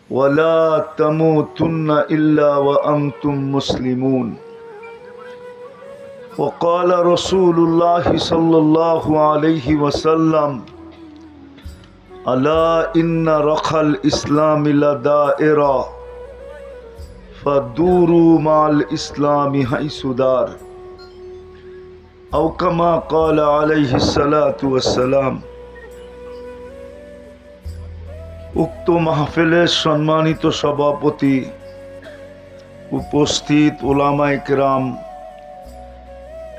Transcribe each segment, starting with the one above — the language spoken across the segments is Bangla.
ولا تموتن إلا وأنتم مسلمون وقال رسول الله صلى الله عليه وسلم ألا إن رخ الإسلام لدائرة فدوروا مع الإسلام حيث دار أو كما قال عليه الصلاة والسلام। উক্ত মাহফিলের সম্মানিত সভাপতি, উপস্থিত ওলামায়ে কেরাম,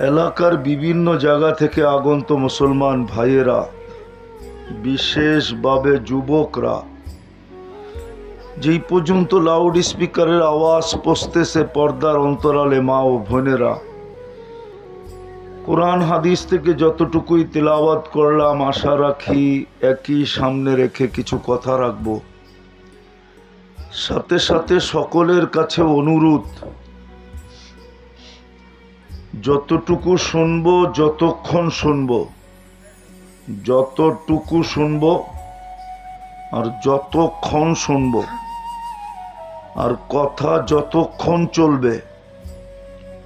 এলাকার বিভিন্ন জায়গা থেকে আগত মুসলমান ভাইয়েরা, বিশেষভাবে যুবকরা, যেই পর্যন্ত লাউড স্পিকারের আওয়াজ পৌঁছতেছে পর্দার অন্তরালে মা ও বোনেরা, কোরআন হাদিস থেকে যতটুকুই তিলাওয়াত করলাম আশা রাখি একই সামনে রেখে কিছু কথা রাখবো। সাথে সাথে সকলের কাছে অনুরোধ, যতটুকু শুনবো, যতক্ষণ শুনবো, যতটুকু শুনবো আর যতক্ষণ শুনবো, আর কথা যতক্ষণ চলবে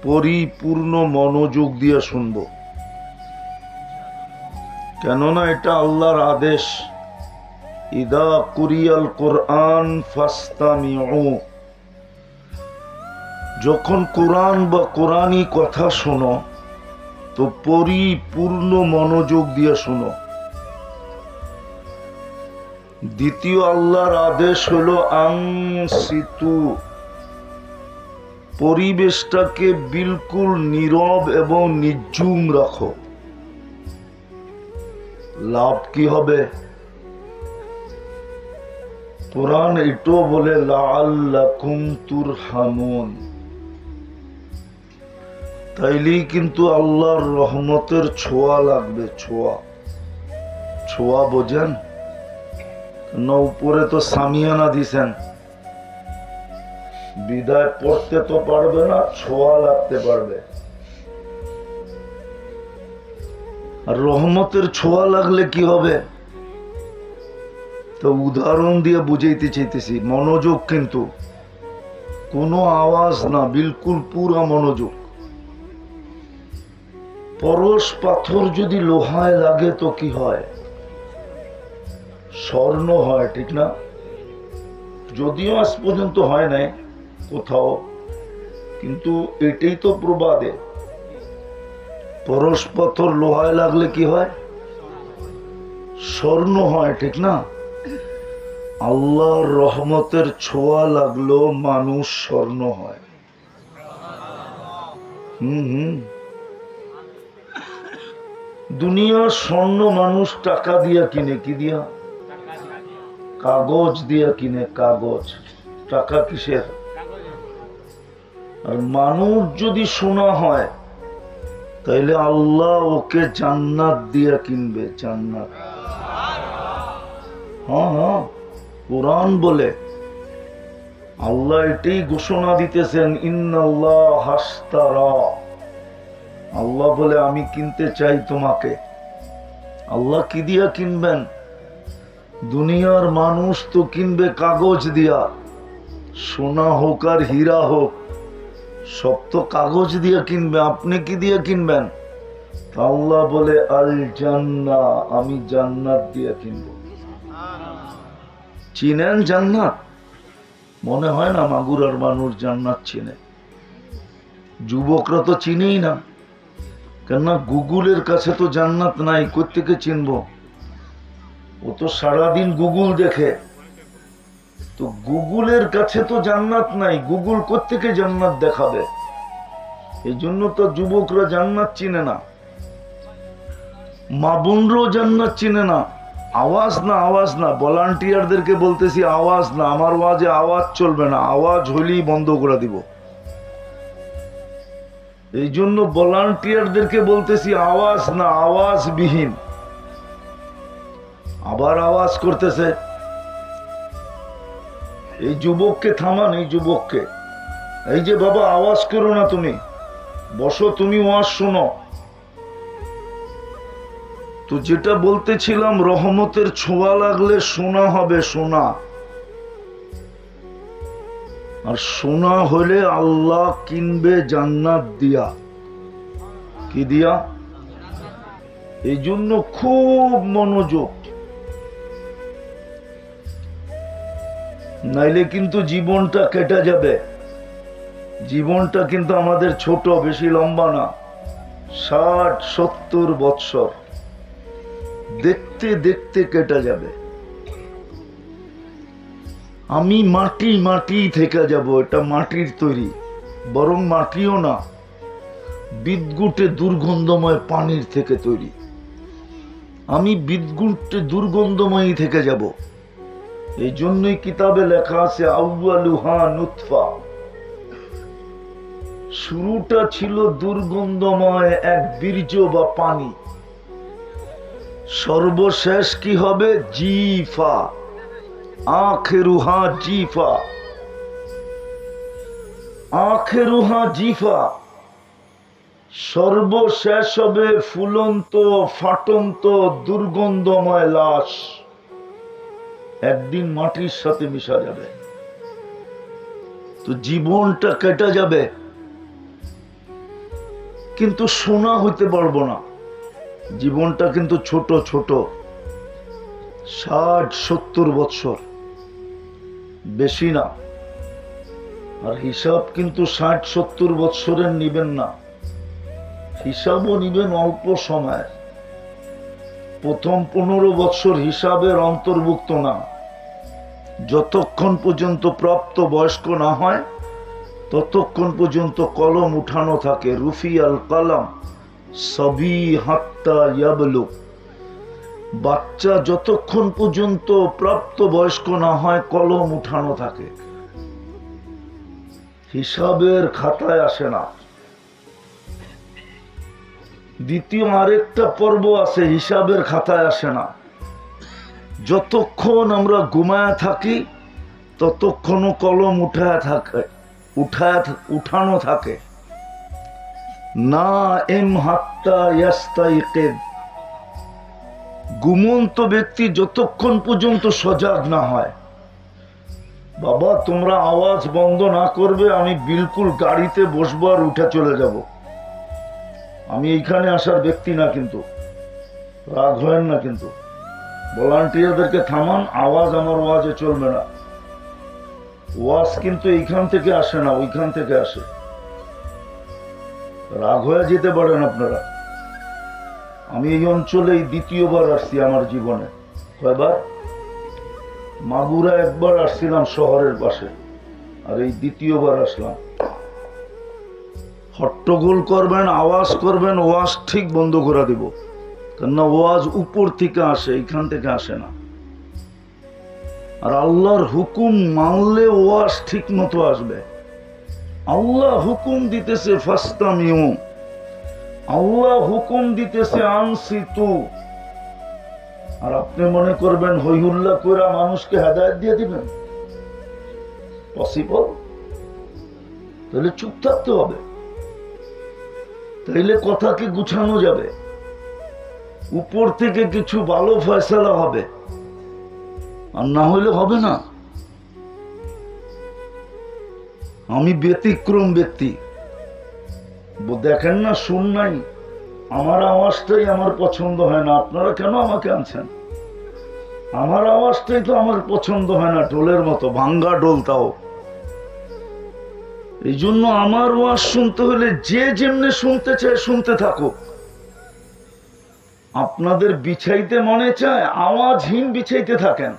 পরিপূর্ণ মনোযোগ দিয়ে শুনব। কেননা এটা আল্লাহর আদেশ, ইদা কুরিয়াল কোরআন ফাস্তামিউ, যখন কোরআন বা কোরআনী কথা শোনো তো পরিপূর্ণ মনোযোগ দিয়ে শোনো। দ্বিতীয় আল্লাহর আদেশ হলো আনসিতু, পরিবেশটাকে বিলকুল নীরব এবং নির্জুম রাখো। লাভ কি হবে? কোরআন এটাও বলে লাআল্লাকুম তুরহামুন, তাইলেই কিন্তু আল্লাহর রহমতের ছোঁয়া লাগবে। ছোঁয়া, ছোঁয়া বোঝেন না? উপরে তো সামিয়ানা দিছেন, বিদায় পড়তে তো পারবে না, ছোঁয়া লাগতে পারবে। আর রহমতের ছোঁয়া লাগলে কি হবে? তো উদাহরণ দিয়ে বুঝাইতে চাইতেছি। মনোযোগ, কিন্তু কোনো আওয়াজ না, বিলকুল পুরা মনোযোগ। পরশ পাথর যদি লোহায় লাগে তো কি হয়? স্বর্ণ হয়, ঠিক না? যদিও আজ পর্যন্ত হয় নাই কোথাও, কিন্তু এটাই তো প্রবাদে। পরশ পাথর লোহায় লাগলে কি হয়? স্বর্ণ হয়, ঠিক না? আল্লাহর রহমতের ছোঁয়া লাগলো মানুষ স্বর্ণ হয়। দুনিয়ার স্বর্ণ মানুষ টাকা দিয়া কিনে। কি দিয়া? কাগজ দিয়া কিনে, কাগজ। টাকা কিসের? আর মানুষ যদি সোনা হয় তাইলে আল্লাহ ওকে জান্নাত দিয়া কিনবে, জান্নাত। হ্যাঁ হ্যাঁ, কোরআন বলে, আল্লাহ এটাই ঘোষণা দিতেছেন, ইন্নাল্লাহ হাশতারা, আল্লাহ বলে আমি কিনতে চাই তোমাকে। আল্লাহ কি দিয়া কিনবেন? দুনিয়ার মানুষ তো কিনবে কাগজ দিয়া, সোনা হোক আর হীরা হোক, সব তো কাগজ দিয়ে কিনবে। আপনি কি দিয়ে কিনবেন? আল্লাহ বলে আল জান্নাহ, আমি জান্নাত দিয়ে কিনব। চিনেন জান্নাত? মনে হয় না মাগুরার মানুষ জান্নাত চিনে। যুবকরা তো চিনেই না, কেননা গুগলের কাছে তো জান্নাত নাই, কোত্থেকে চিনব? ও তো সারাদিন গুগল দেখে, তো গুগলের কাছে তো জান্নাত নাই, গুগল কোত্থেকে জান্নাত দেখাবে? এই জন্য তো যুবকরা জান্নাত চিনে না, মা বোনরাও জান্নাত চিনে না। আওয়াজ না, আওয়াজ না, ভলান্টিয়ারদেরকে বলতেছি আওয়াজ না, আমার ওয়াজে আওয়াজ চলবে না, আওয়াজ হইলেই বন্ধ করে দিব। এই জন্য ভলান্টিয়ারদেরকে বলতেছি আওয়াজ না, আওয়াজ বিহীন। আবার আওয়াজ করতেছে। এই যুবককে থামান, এই যুবককে, এই যে বাবা আওয়াজ করো না, তুমি বসো, তুমি ওয়াজ শোনো। তো যেটা বলতেছিলাম, রহমতের ছোঁয়া লাগলে সোনা হবে, সোনা। আর সোনা হলে আল্লাহ কিনবে জান্নাত দিয়া। কি দিয়া? এই জন্য খুব মনোযোগ, নাইলে কিন্তু জীবনটা কেটে যাবে। জীবনটা কিন্তু আমাদের ছোট, বেশি লম্বা না, 60-70 বৎসর, দেখতে দেখতে কেটে যাবে। আমি মাটি মাটি থেকে যাব, এটা মাটির তৈরি, বরং মাটিও না, বিদ্যুটে দুর্গন্ধময় পানির থেকে তৈরি। আমি বিদ্যুটে দুর্গন্ধময় থেকে যাব। এই জন্যই কিতাবে লেখা আছে আউয়ালুহা নুতফা, শুরুটা ছিল দুর্গন্ধময় এক বীর্য বা পানি, সর্বশেষ কি হবে? জিফা, আখিরুহা জিফা, আখিরুহা জিফা, সর্বশেষ হবে ফুলন্ত ফাটন্ত দুর্গন্ধময় লাশ, একদিন মাটির সাথে মিশা যাবে। তো জীবনটা কেটে যাবে, কিন্তু সোনা হইতে পারবো না। জীবনটা কিন্তু ছোট ছোট, 60-70 বৎসর, বেশি না। আর হিসাব কিন্তু 60-70 বৎসরের নিবেন না, হিসাবও নিবেন অল্প সময়। প্রথম 15 বৎসর হিসাবের অন্তর্ভুক্ত না। যতক্ষণ পর্যন্ত প্রাপ্ত বয়স্ক না হয় ততক্ষণ পর্যন্ত কলম উঠানো থাকে। রুফি আল কালাম সবি হাত্তা ইয়াবলুগ, বাচ্চা যতক্ষণ পর্যন্ত প্রাপ্ত বয়স্ক না হয় কলম উঠানো থাকে, হিসাবের খাতায় আসে না। দ্বিতীয় আরেকটা পর্ব আছে, হিসাবের খাতায় আসে না। যতক্ষণ আমরা ঘুমায় থাকি ততক্ষণও কলম উঠায় থাকে, উঠানো থাকে। না এম হাত্তা ইয়াস্তাইকিদ, ঘুমন্ত ব্যক্তি যতক্ষণ পর্যন্ত সজাগ না হয়। বাবা তোমরা আওয়াজ বন্ধ না করবে, আমি বিলকুল গাড়িতে বসবো আর উঠে চলে যাব। আমি এইখানে আসার ব্যক্তি না, কিন্তু রাগ হয় না। কিন্তু ভলান্টিয়ারদেরকে থামান, আওয়াজ আমার ওয়াজে চলবে না। ওয়াজ কিন্তু এইখান থেকে আসে না, ওইখান থেকে আসে। রাগ হয়ে যেতে পারেন আপনারা। আমি এই অঞ্চলে দ্বিতীয়বার আসছি আমার জীবনে। কয়বার? মাগুরা একবার আসছিলাম শহরের পাশে, আর এই দ্বিতীয়বার আসলাম। হট্টগোল করবেন, আওয়াজ করবেন, ওয়াজ ঠিক বন্ধ করে দিব। কেননা ওয়াজ উপর থেকে আসে, এইখান থেকে আসে না। আর আল্লাহর হুকুম মানলে ওয়াজ ঠিক মতো আসবে। আল্লাহ হুকুম দিতেছে ফাস্তামিউ, আল্লাহ হুকুম দিতেছে আনসিতু। আর আপনি মনে করবেন হইহুল্লাহ কইরা মানুষকে হেদায়েত দিয়ে দিবেন? পসিবল? তাহলে চুপ থাকতে হবে, তাইলে কথাকে গুছানো যাবে, উপর থেকে কিছু ভালো ফয়সালা হবে, আর না হইলে হবে না। আমি ব্যতিক্রম ব্যক্তি, দেখেন না, শুন নাই, আমার আওয়াজটাই আমার পছন্দ হয় না। আপনারা কেন আমাকে আনছেন? আমার আওয়াজটাই তো আমার পছন্দ হয় না, ঢোলের মতো ভাঙ্গা ঢোল। তাও এই জন্য আমার ওয়াজ শুনতে হলে যে যেমনে শুনতে চায় শুনতে থাকো। আপনাদের বিছাইতে মনে চায়, আওয়াজহীন বিছাইতে থাকেন,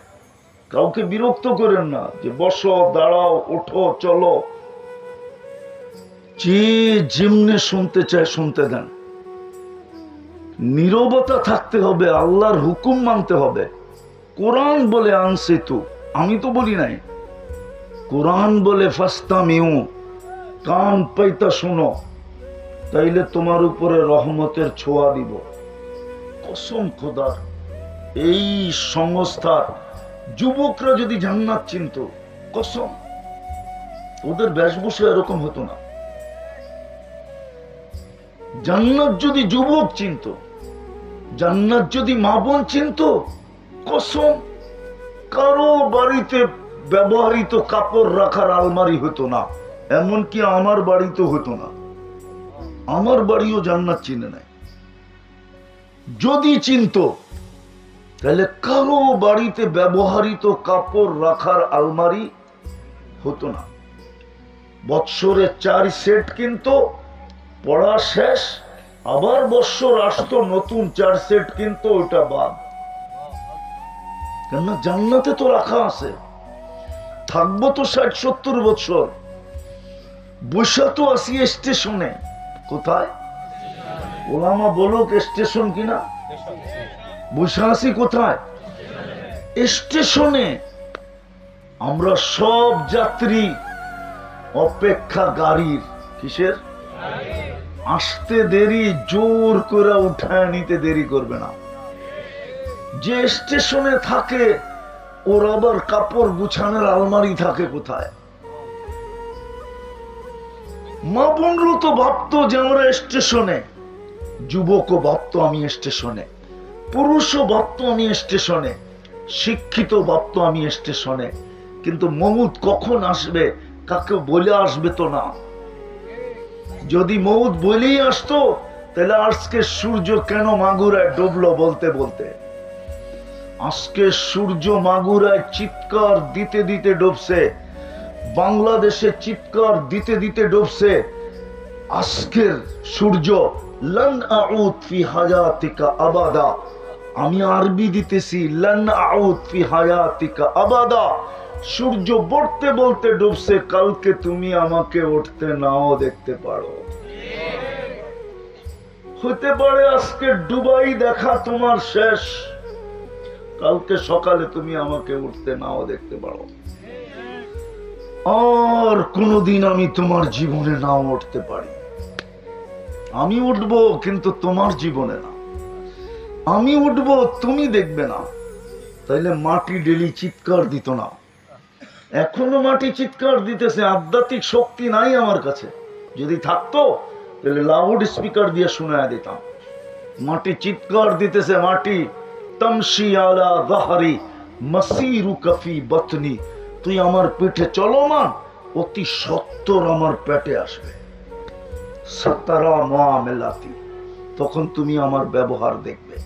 কাউকে বিরক্ত করেন না যে বসো, দাঁড়াও, ওঠো, চলো। যে যেমনে শুনতে চায় শুনতে দেন। নীরবতা থাকতে হবে, আল্লাহর হুকুম মানতে হবে। কোরআন বলে আনসিতু, আমি তো বলি নাই। কোরআন বলে ফাস্তামিউ, কান পাইতা শোনো, তাইলে তোমার উপরে রহমতের ছোঁয়া দিব। কসম খোদার, এই সংস্থার যুবকরা যদি জান্নাত চিনত, কসম, ওদের বেশভূষা এরকম হতো না। জান্নাত যদি যুবক চিনত, জান্নাত যদি মা বোন চিনত, কসম, কারো বাড়িতে ব্যবহৃত কাপড় রাখার আলমারি হতো না, এমনকি আমার বাড়িতে হতো না। আমার বাড়িও জান্নাত চিনে নাই। যদি চিনত তাহলে কারো বাড়িতে ব্যবহৃত কাপড় রাখার আলমারি হতো না। বৎসরে 4 সেট কিন্তু পড়া শেষ, আবার বৎসর আসতো নতুন 4 সেট কিন্তু ওটা বাদ। কেননা জান্নাতে তো রাখা আছে, থাকবো তো 60-70 বছর। বৈশা তো আসি স্টেশনে। কোথায়? ওলামা বলুক স্টেশন কিনা। বৈশা আসি কোথায়? স্টেশনে। আমরা সব যাত্রী অপেক্ষা গাড়ির। কিসের? আসতে দেরি, জোর করে উঠায় নিতে দেরি করবে না। যে স্টেশনে থাকে ওর আবার কাপড় গুছানোর আলমারি থাকে কোথায়? মা বোনরা তো ভাবতো যে আমরা স্টেশনে, যুবকও ভাবতো আমি স্টেশনে, পুরুষও ভাবতো আমি স্টেশনে, শিক্ষিত ভাবতো আমি স্টেশনে। কিন্তু মউত কখন আসবে কাকে বলে আসবে তো না। যদি মউত বলেই আসতো তাহলে আজকে সূর্য কেন মাগুরায় ডুবলো বলতে বলতে। আজকে সূর্য মাগুরায় চিৎকার দিতে দিতে ডুবছে, বাংলাদেশে চিৎকার দিতে দিতে ডুবছে। আজকের সূর্য লান আউদ ফি হায়াতিকা আবাদা। আমি আরবি দিতেছি, লান আউদ ফি হায়াতিকা আবাদা। সূর্য বলতে বলতে ডুবছে, কালকে তুমি আমাকে উঠতে নাও দেখতে পারো। হতে পারে আজকে ডুবাই দেখা তোমার শেষ, কালকে সকালে তুমি আমাকে উঠতে নাও দেখতে পারো। আর কোনদিন আমি তোমার জীবনে নাও উঠতে পারি। আমি উঠবো কিন্তু তোমার জীবনে না। আমি উঠবো তুমি দেখবে না। তাইলে মাটি ডেলি চিৎকার দিত না। এখনো মাটি চিৎকার দিতেছে। আধ্যাত্মিক শক্তি নাই আমার কাছে। যদি থাকতো তাহলে লাউড স্পিকার দিয়ে শোনায় দিতাম। মাটি চিৎকার দিতেছে, মাটি তামশি আলা যাহরি মাসিরুকা ফি বাতনি। তুই আমার পেটে চলমান, অতি সত্বর আমার পেটে আসবে। সাতারা মুআমালাতি, তখন তুমি আমার ব্যবহার দেখবে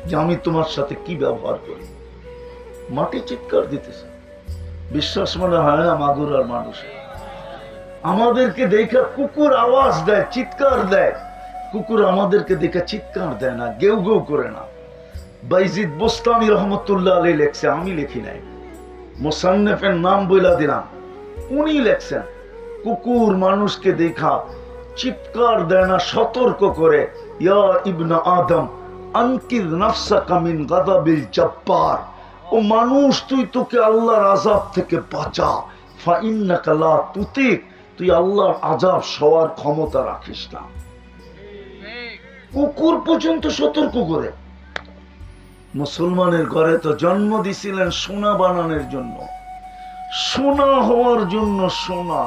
যে আমি তোমার সাথে কি ব্যবহার করি। মাটি চিৎকার দিতেছে। বিশ্বাস মনে হয় না মাগুরার মানুষে। আমাদেরকে দেখে কুকুর আওয়াজ দেয়, চিৎকার দেয়। কুকুর আমাদেরকে দেখে চিৎকার দেয় না, গেউ গেউ করে না। বাইজিদ বোস্তামি রহমতুল্লাহ আলাইহি লেখছে, আমি লিখি নাই। মুসান্নিফের নাম বইলা দিলাম, উনি লেখছেন কুকুর মানুষকে দেখা চিৎকার দেয় না, সতর্ক করে। ইয়া ইবনা আদম আনকির নাফসাকা মিন গাদাবিল জব্বার। ও মানুষ, তুই তোকে আল্লাহর আযাব থেকে বাঁচা। ফা ইন্নাকা লা তুতিক, তুই আল্লাহর আযাব সওয়ার ক্ষমতা রাখিস না। কুকুর পর্যন্ত সতর্ক করে। মুসলমানের ঘরে তো জন্ম দিছিলেন সোনা বানানোর জন্য, সোনা হওয়ার জন্য। সোনা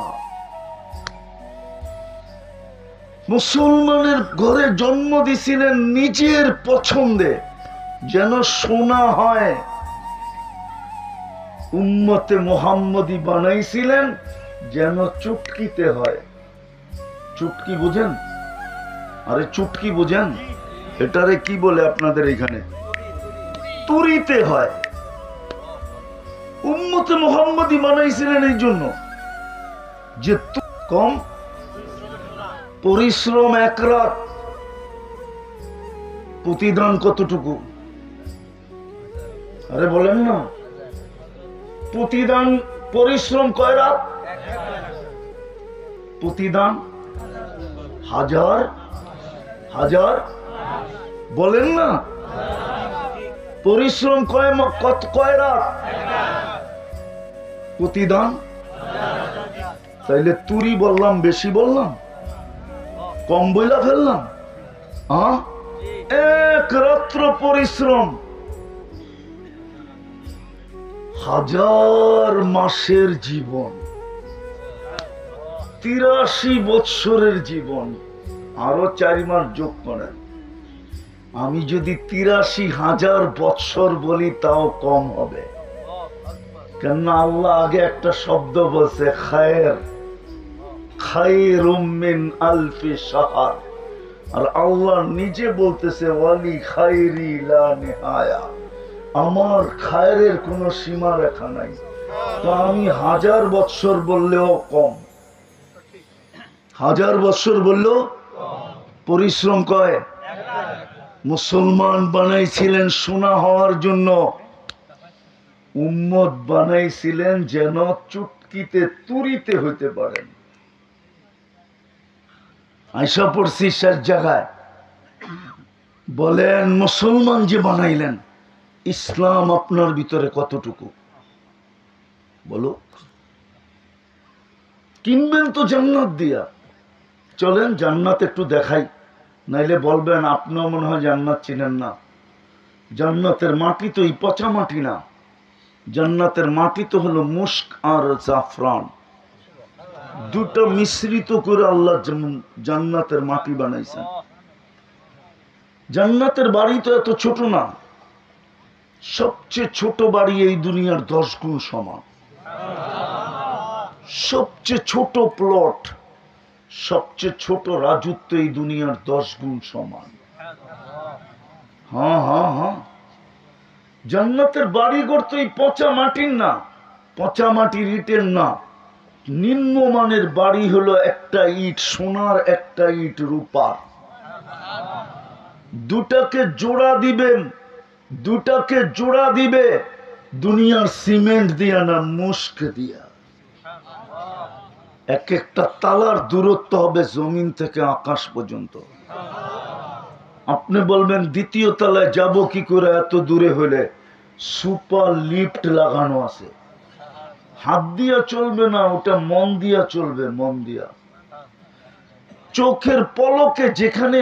মুসলমানের ঘরে জন্ম দিছিলেন নিজের পছন্দে, যেন সোনা হয়। উম্মতে মুহাম্মদী বানাইছিলেন যেন চুটকিতে হয়। চুটকি বুঝেন? আরে চুটকি বুঝেন? এটারে কি বলে আপনাদের এখানে? তুরিতে হয়। উম্মতে মুহাম্মদী বানাইছিলেন এই জন্য যে কম পরিশ্রম, এক রাত প্রতিদান কতটুকু? আরে বলেন না, প্রতিদান পরিশ্রম কয় রাত? প্রতিদান হাজার হাজার। বলেন না, পরিশ্রম কয় রাত? প্রতিদান। তাইলে তুরি বললাম বেশি বললাম? কম বইলা ফেললাম? এক রাত্র পরিশ্রম হাজার মাসের জীবন, 83 বৎসরের জীবন। আরো 4 মাস যোগ করেন। আমি যদি 83,000 বৎসর বলি তাও কম হবে। কেননা আল্লাহ আগে একটা শব্দ বলছে খায়ের, খায়রুম মিন আলফি শাহর। আর আল্লাহ নিজে বলতেছে ওয়ালি খায়রি লা নিহায়া, আমার খায়রের কোনো সীমা রেখা নাই। তো আমি 1000 বৎসর বললেও কম, 1000 বৎসর বললেও পরিশ্রম কয়। মুসলমান বানাইছিলেন সোনা হওয়ার জন্য, উম্মত বানাইছিলেন যেন চুটকিতে তুরিতে হইতে পারেন। আয়সা পড়ছি শেষ জায়গায়, বলেন মুসলমান যে বানাইলেন, ইসলাম আপনার ভিতরে কতটুকু বলো? কিনবেন তো জান্নাত দিয়া, চলেন জান্নাত একটু দেখাই, নাইলে বলবেন আপনিও মনে হয় জান্নাত চিনেন না। জান্নাতের মাটি তো এই পচা মাটি না, জান্নাতের মাটি তো হলো মুস্ক আর জাফরান, দুটো মিশ্রিত করে আল্লাহ জান্নাতের মাটি বানাইছেন। জান্নাতের বাড়ি তো এত ছোট না, সবচেয়ে ছোট বাড়ি এই দুনিয়ার 10 গুণ সমান। সবচেয়ে ছোট প্লট, সবচেয়ে ছোট রাজত্ব এই দুনিয়ার 10 গুণ সমান। হ্যাঁ হ্যাঁ হ্যাঁ, জান্নাতের বাড়িঘর তো এই পচা মাটির না, পচা মাটির ইটের না। নিম্নমানের বাড়ি হলো একটা ইট সোনার, একটা ইট রূপার। দুটাকে জোড়া দিবেন, দুটাকে জোড়া দিবে দুনিয়ার সিমেন্ট দিয়া না মুস্ক দিয়া। এক একটা তালার দূরত্ব হবে জমিন থেকে আকাশ পর্যন্ত। আপনি বলবেন দ্বিতীয় তলায় যাব কি করে এত দূরে হলে? সুপার লিফট লাগানো আছে, হাত দিয়া চলবে না, ওটা মন দিয়া চলবে, মন দিয়া। চোখের পলকে যেখানে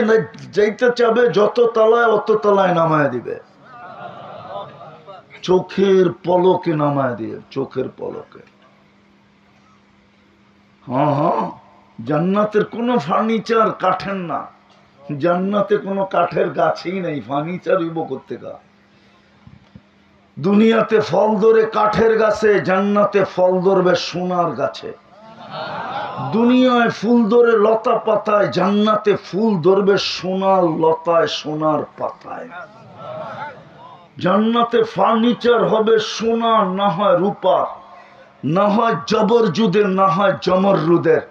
যাইতে চাবে যত তলায় অত তলায় নামায় দিবে, চোখের পলকে নামায় দিয়ে, চোখের পলকে। হ্যাঁ হ্যাঁ, জান্নাতের কোনো ফার্নিচার কাঠের না, জান্নাতে কোনো কাঠের গাছই নেই, ফার্নিচার হইব কোত্থেকা? দুনিয়াতে ফল ধরে কাঠের গাছে, জান্নাতে ফল ধরবে সোনার গাছে। দুনিয়ায় ফুল ধরে লতা পাতায়, জান্নাতে ফুল ধরবে সোনার লতায়, সোনার পাতায়। জান্নাতে ফার্নিচার হবে সোনা, না হয় রূপার, না হয় জবরজুদের, না হয় জমররুদের,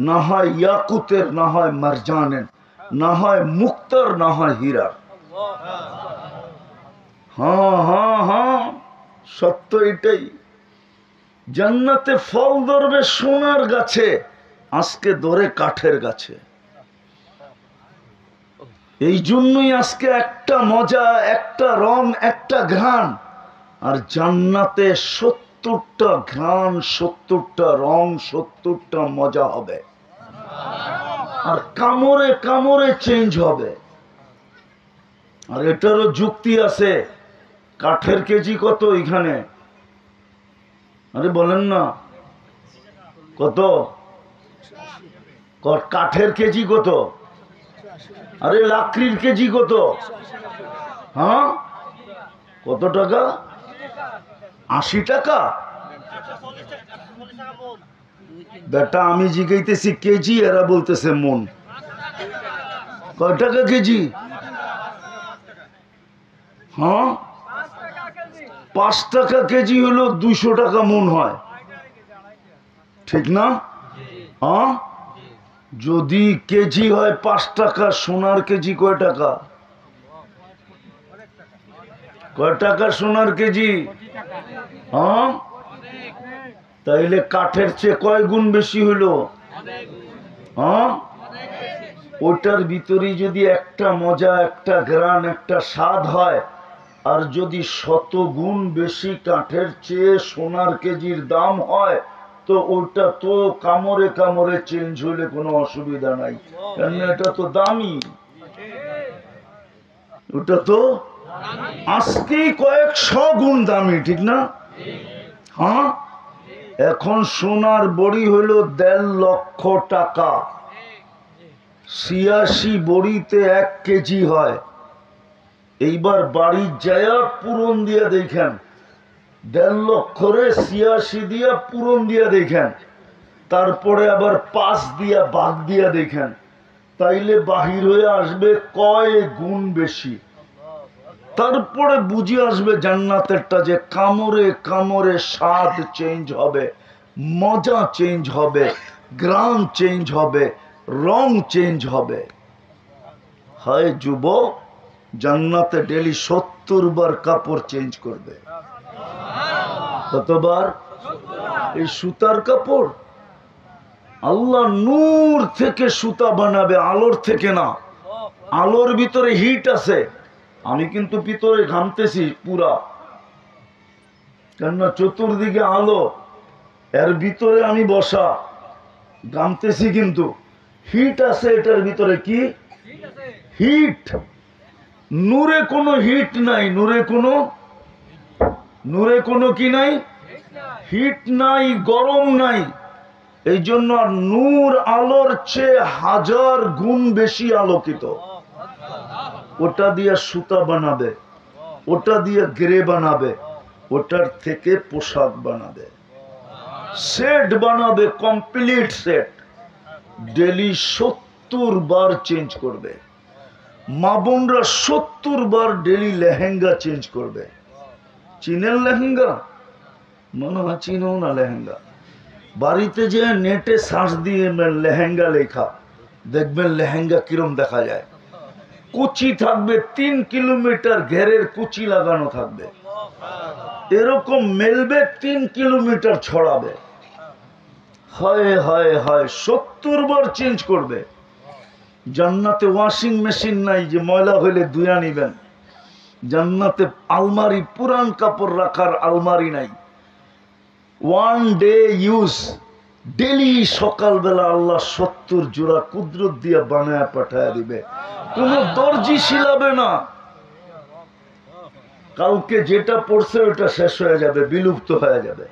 না হয় ইয়াকুতের, না হয় মারজানের, না হয় মুক্তার, না হয় হীরার। হ্যাঁ হ্যাঁ হ্যাঁ, সত্য এটাই। জান্নাতে ফল ধরবে সোনার গাছে, আজকে ধরে কাঠের গাছে। এই জন্যই আজকে একটা মজা, একটা রং, একটা ঘ্রাণ। আর জান্নাতে 70টা ঘ্রাণ, 70টা রং, 70টা মজা হবে। আর কামড়ে কামড়ে চেঞ্জ হবে। আর এটারও যুক্তি আছে। কাঠের কেজি কত এখানে? আরে বলেন না কত? কাঠের কেজি কত? আরে লাকড়ির কেজি কত? হ্যাঁ, কত টাকা? 80 টাকা? বেটা আমি জিজ্ঞাইতেছি কেজি, এরা বলতেছে মন। কয় টাকা কেজি? হ্যাঁ, 5 টাকা কেজি হলো 200 টাকা মন হয়, ঠিক না? হ্যাঁ, যদি কেজি হয় 5 টাকা, সোনার কেজি কয় টাকা? কয় টাকা সোনার কেজি? হ্যাঁ, তাইলে কাঠের চেয়ে কয় গুণ বেশি হলো? হ্যাঁ, ওটার ভিতরে যদি একটা মজা, একটা ঘ্রাণ, একটা স্বাদ হয়, আর যদি 100 গুণ বেশি কাঠের চেয়ে সোনার কেজির দাম হয়, তো ওটা তো কামড়ে কামড়ে চেঞ্জ হইলে কোনো অসুবিধা নাই, কারণ এটা তো দামি, ওটা তো আজকেই কয়েকশো গুণ দামি, ঠিক না? হ্যাঁ, এখন সোনার বড়ি হইল 1.5 লক্ষ টাকা। 86 বড়িতে 1 কেজি হয়। এইবার বাড়ির যায়া পূরণ দিয়ে দেখেন 1.5 লক্ষরে 86 দিয়া পূরণ দিয়া দেখেন, তারপরে আবার 5 দিয়া ভাগ দিয়া দেখেন, তাইলে বাহির হয়ে আসবে কয় গুণ বেশি। তারপরে বুঝে আসবে জান্নাতেরটা যে কামড়ে কামড়ে স্বাদ চেঞ্জ হবে, মজা চেঞ্জ হবে, গ্রাম চেঞ্জ হবে, রং চেঞ্জ হবে। হয় যুবক জান্নাতে ডেলি 70 বার কাপড় চেঞ্জ করবে। কতবার? এই সুতার কাপড় আল্লাহ নূর থেকে সুতা বানাবে, আলোর থেকে না। আলোর ভিতরে হিট আছে, আমি কিন্তু ভিতরে ঘামতেছি পুরা, কেননা চতুর্দিকে আলো, এর ভিতরে আমি বসা, ঘামতেছি, কিন্তু হিট আছে এটার ভিতরে। কি হিট? নূরে কোনো হিট নাই, নূরে কোনো কি নাই, হিট নাই, গরম নাই। এই জন্য আর নূর আলোর চেয়ে 1000 গুণ বেশি আলোকিত। ওটা দিয়ে সুতা বানাবে, ওটা দিয়ে গ্রে বানাবে, ওটার থেকে পোশাক বানাবে, সেট বানাবে, কমপ্লিট সেট। ডেলি 70 বার চেঞ্জ করবে। মা বোনরা 70 বার ডেলি লেহেঙ্গা চেঞ্জ করবে। চিনেন লেহেঙ্গা? মনে হয় চিনো না লেহেঙ্গা। বাড়িতে যে নেটে সার্চ দিয়ে লেহেঙ্গা লেখা, দেখবেন লেহেঙ্গা কিরম দেখা যায়। কুচি থাকবে 3 কিলোমিটার ঘেরের কুচি লাগানো থাকবে, এরকম মেলবে 3 কিলোমিটার ছড়াবে। হায় হায় হায়, 70 বার চেঞ্জ করবে। জান্নাতে ওয়াশিং মেশিন নাই যে ময়লা হইলে ধুয়া নিবেন। জান্নাতে আলমারি, পুরান কাপড় রাখার আলমারি নাই। 1 ডে ইউজ, ডেলি সকালবেলা আল্লাহ 70 জোড়া কুদরত দিয়ে বানায় পাঠায় দিবে, কোন দর্জি শিলাবে না। কালকে যেটা পড়ছে ওটা শেষ হয়ে যাবে, বিলুপ্ত হয়ে যাবে।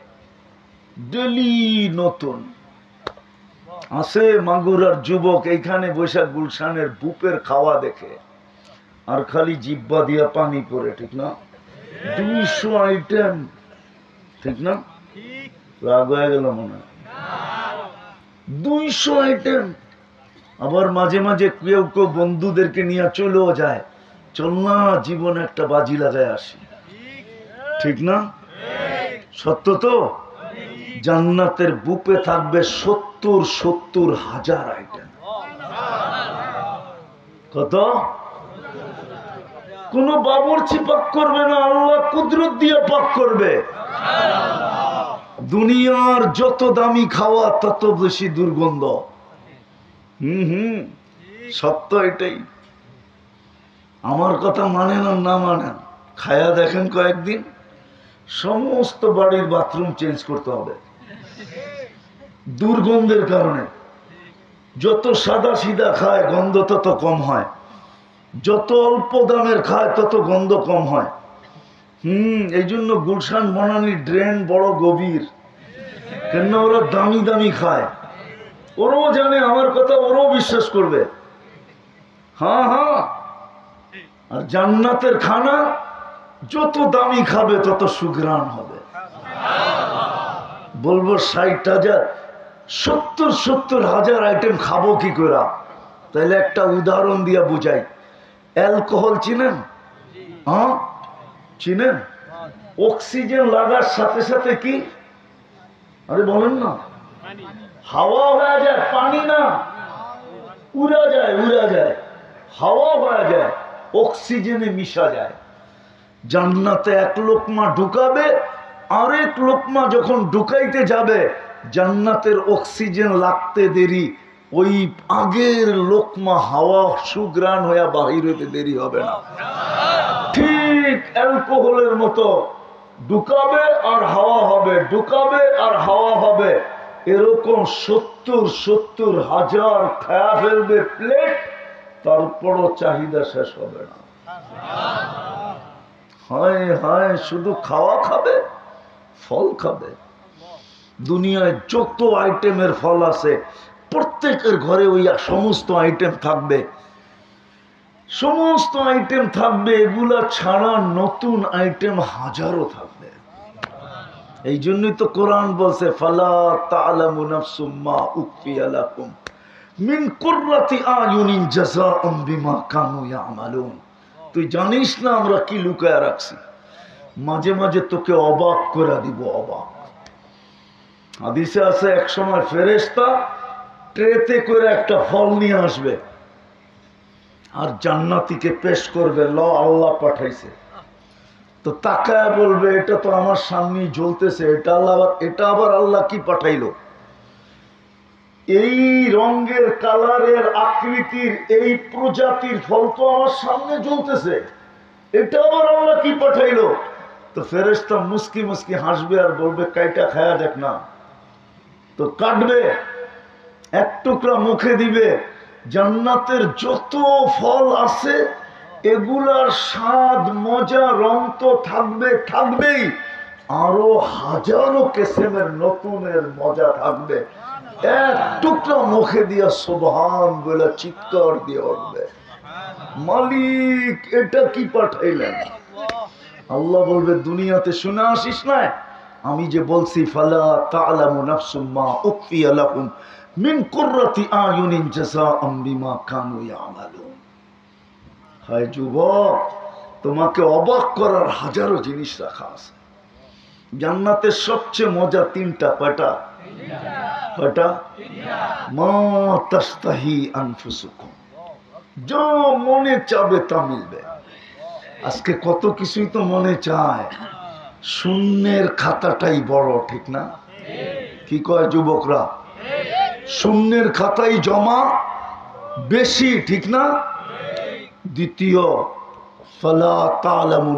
ডেলি নতুন। আছে মাগুরার যুবক এইখানে বৈশাখ গুলশানের বুপের খাওয়া দেখে আর খালি জিব্বা দিয়া পানি পড়ে, ঠিক না? 200 আইটেম, ঠিক না? রাগ হয়ে গেল মনে হয়। 200 আইটেম। আবার মাঝে মাঝে কেউ কেউ বন্ধুদেরকে নিয়ে চলেও যায়, চল না জীবনে একটা বাজি লাগায় আসি, ঠিক না? সত্য তো? জান্নাতের বুপে থাকবে 70 হাজার আইটেম। কত? কোন বাবুর্চি পাক করবে না, আল্লাহ কুদরত দিয়ে পাক করবে। দুনিয়ার যত দামি খাওয়া তত বেশি দুর্গন্ধ। সত্য এটাই। আমার কথা মানেন আর না মানেন, খায়া দেখেন কয়েকদিন, সমস্ত বাড়ির বাথরুম চেঞ্জ করতে হবে দুর্গন্ধের কারণে। যত সাদা সিধা খায় গন্ধ তত কম হয়, যত অল্প দামের খায় তত গন্ধ কম হয়। এই জন্য গুলশান বনানী ড্রেন বড় গভীর, কেন ওরা দামি দামি খায়। ওরাও জানে আমার কথা, ওরাও বিশ্বাস করবে। হ্যাঁ হ্যাঁ। আর জান্নাতের খানা যত দামি খাবে তত সুঘ্রাণ হবে। বলবো 60,000 70 হাজার আইটেম খাবো কি করে? তাহলে একটা উদাহরণ দিয়া বুঝাই। অ্যালকোহল চিনেন? হ্যাঁ চিনেন? অক্সিজেন লাগার সাথে সাথে কি, আরে বলেন না, হাওয়া হয়ে যায়, পানি না, উড়া যায়, হাওয়া হয়ে যায়, অক্সিজেনে মিশা যায়। জান্নাতে 1 লোকমা ঢুকাবে, আরেক লোকমা যখন ঢুকাইতে যাবে জান্নাতের অক্সিজেন লাগতে দেরি, ওই আগের লোকমা হাওয়া সুগ্রাণ হইয়া বাহির হইতে দেরি হবে না। ঠিক অ্যালকোহলের মতো ঢুকাবে আর হাওয়া হবে, ঢুকাবে আর হাওয়া হবে। এরকম 70 হাজার খায়া ফেলবে প্লেট, তারপরও চাহিদা শেষ হবে না। হায় হায়, শুধু খাওয়া খাবে, ফল খাবে। দুনিয়ায় যত আইটেমের ফল আছে প্রত্যেকের ঘরে ওই সমস্ত আইটেম থাকবে, সমস্ত আইটেম থাকবে। এগুলা ছাড়া নতুন আইটেম হাজারো থাকবে। এই জন্যই তো কোরআন বলছে ফালা তা'লামু নাফসুম মা উখফিয়া লাকুম মিন কুররাতি আয়ুনিন জাযাআম বিমা কানু ইয়ামালুন। তুই জানিস না আমরা কি লুকায় রাখছি, মাঝে মাঝে তোকে অবাক করে দিব। অবাক হাদিসে আছে এক সময় ফেরেশতা ট্রেতে করে একটা ফল নিয়ে আসবে আর জান্নাতীকে পেশ করবে, ল আল্লাহ পাঠাইছে। তো তাকায় বলবে এটা তো আমার সামনে জ্বলতেছে, এটা আবার আল্লাহ কি পাঠাইলো? এই রঙের কালারের আকৃতির এই প্রজাতির ফল তো আমার সামনে জ্বলতেছে, এটা আবার আল্লাহ কি পাঠাইলো? তো ফেরেশতা মুস্কি মুস্কি হাসবে আর বলবে কাইটা খায়া দেখ না। তো কাটবে, এক টুকরা মুখে দিবে, জান্নাতের যত ফল আছে এগুলার স্বাদ মজা রং তো থাকবেই, আরো হাজারো কিসমের নতুনের মজা থাকবে। এক টুকরা মুখে দিয়া সুবহান বলে চিৎকার দিয়ে উঠবে, মালিক এটা কি পাঠাইলেন? আল্লাহ বলবে দুনিয়াতে শুনে আসিস না, আমি যে বলছি ফালা তা'লামু নাফসুম মা উখফিয়া লাকুম মিন কুররাতি আয়ুনিন জাযাআম বিমা কানু ইয়ামালুন। হায় যুবক, তোমাকে অবাক করার হাজারো জিনিস রাখা আছে। জান্নাতের সবচেয়ে মজা তিনটা। কয়টা? মা তাস্তাহি আনফুসুকুম, যা মনে চাবে তা মিলবে। আজকে কত কিছুই তো মনে চায়, শূন্যের খাতাটাই বড়, ঠিক না? কি কয় যুবকরা? শূন্যের খাতাই জমা বেশি, ঠিক না? দ্বিতীয় ফালা তা'লামু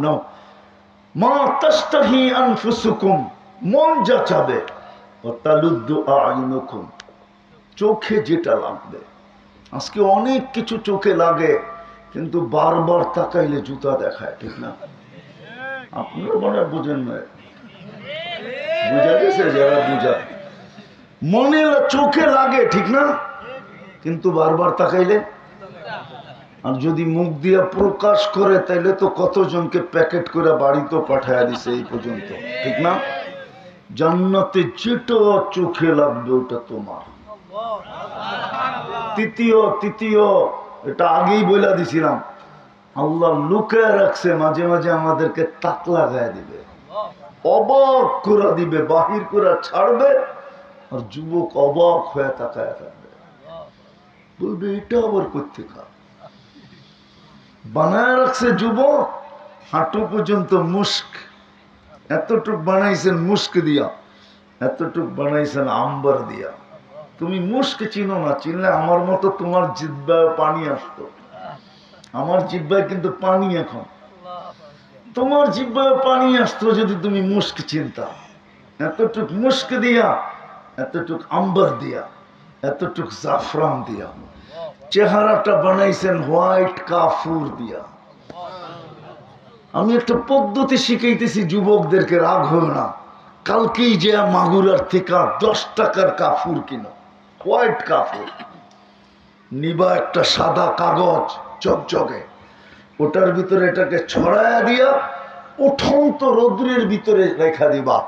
মা তাস্তাহি আনফুসুকুম, মন যা চাবে, ওয়া তালুদ্দু আ'ইনুকুম, চোখে যেটা লাগবে। আজকে অনেক কিছু চোখে লাগে কিন্তু বারবার তাকাইলে জুতা দেখায়, ঠিক না? আপনারা মনে বুঝেন না, বুঝা গেছে? যারা বুঝা মনে চোখে লাগে, ঠিক না? কিন্তু বারবার তাকাইলে, আর যদি মুখ দিয়া প্রকাশ করে তাইলে তো কতজনকে প্যাকেট করে বাড়িতে পাঠায় দিছে এই পর্যন্ত, ঠিক না? জান্নাতে যেটা চোখে লাগবে ওটা তোমার। তৃতীয় এটা আগেই বলে দিছিলাম, আল্লাহ লুকায় রাখছে, মাঝে মাঝে আমাদেরকে তাক লাগায় দিবে, অবাক করে দিবে, বাহির করে ছাড়বে, আর যুবক অবাক হয়ে তাকায় থাকবে, বলবে এটা আবার করতে খা। বানায় রাখছে যুবক হাঁটু পর্যন্ত মুস্ক, এতটুক বানাইছেন মুস্ক দিয়া, এতটুক বানাইছেন আম্বার দিয়া। তুমি মুস্ক চিনো না, চিনলে আমার মতো তোমার জিহ্বায় পানি আসতো। আমার জিহ্বায় কিন্তু পানি এখন, তোমার জিহ্বায় পানি আসতো যদি তুমি মুস্ক চিনতা। এতটুক মুস্ক দিয়া, এতটুক আম্বার দিয়া, এতটুক জাফরান দিয়া, চেহারাটা বানাইছেন হোয়াইট কাফুর দিয়া। আমি একটা পদ্ধতি শিখাইতেছি যুবকদেরকে, রাগ হয় না, কালকেই যে মাগুরার থেকে 10 টাকার কাফুর কিনো, হোয়াইট কাফুর নিবা, একটা সাদা কাগজ চকচকে, ওটার ভিতরে এটাকে ছড়ায়া দিয়া উঠন্ত রৌদ্রের ভিতরে রেখা দিবা,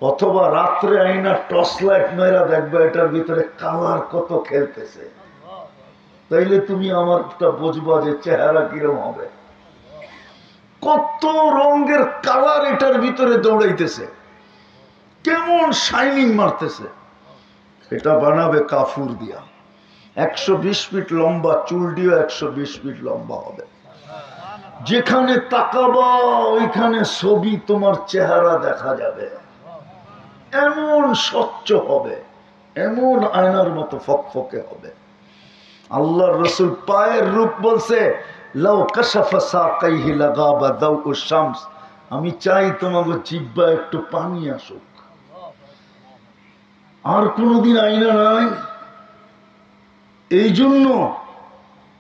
অথবা রাত্রে আইনা টর্চ লাইট মেরা দেখবা এটার ভিতরে কালার কত খেলতেছে, তাইলে তুমি আমারটা বুঝবা যে চেহারা কিরম হবে। কত রঙের কালার এটার ভিতরে দৌড়াইতেছে, কেমন শাইনিং মারতেছে। এটা বানাবে কাফুর দিয়া, 120 ফিট লম্বা, চুল দিয়ে 120 ফিট লম্বা হবে। যেখানে তাকাবা ওইখানে ছবি তোমার চেহারা দেখা যাবে, এমন স্বচ্ছ হবে, এমন আয়নার মতো ফকফকে হবে। আল্লাহর রাসূল পায়ের রূপ বলছে লাউ কাশাফা সাকাইহি লাগাবা দাউউশ শামস, আমি চাই তোমাকে জিহ্বা একটু পানি আসুক। আর কোনদিন আয়না নাই। এই জন্য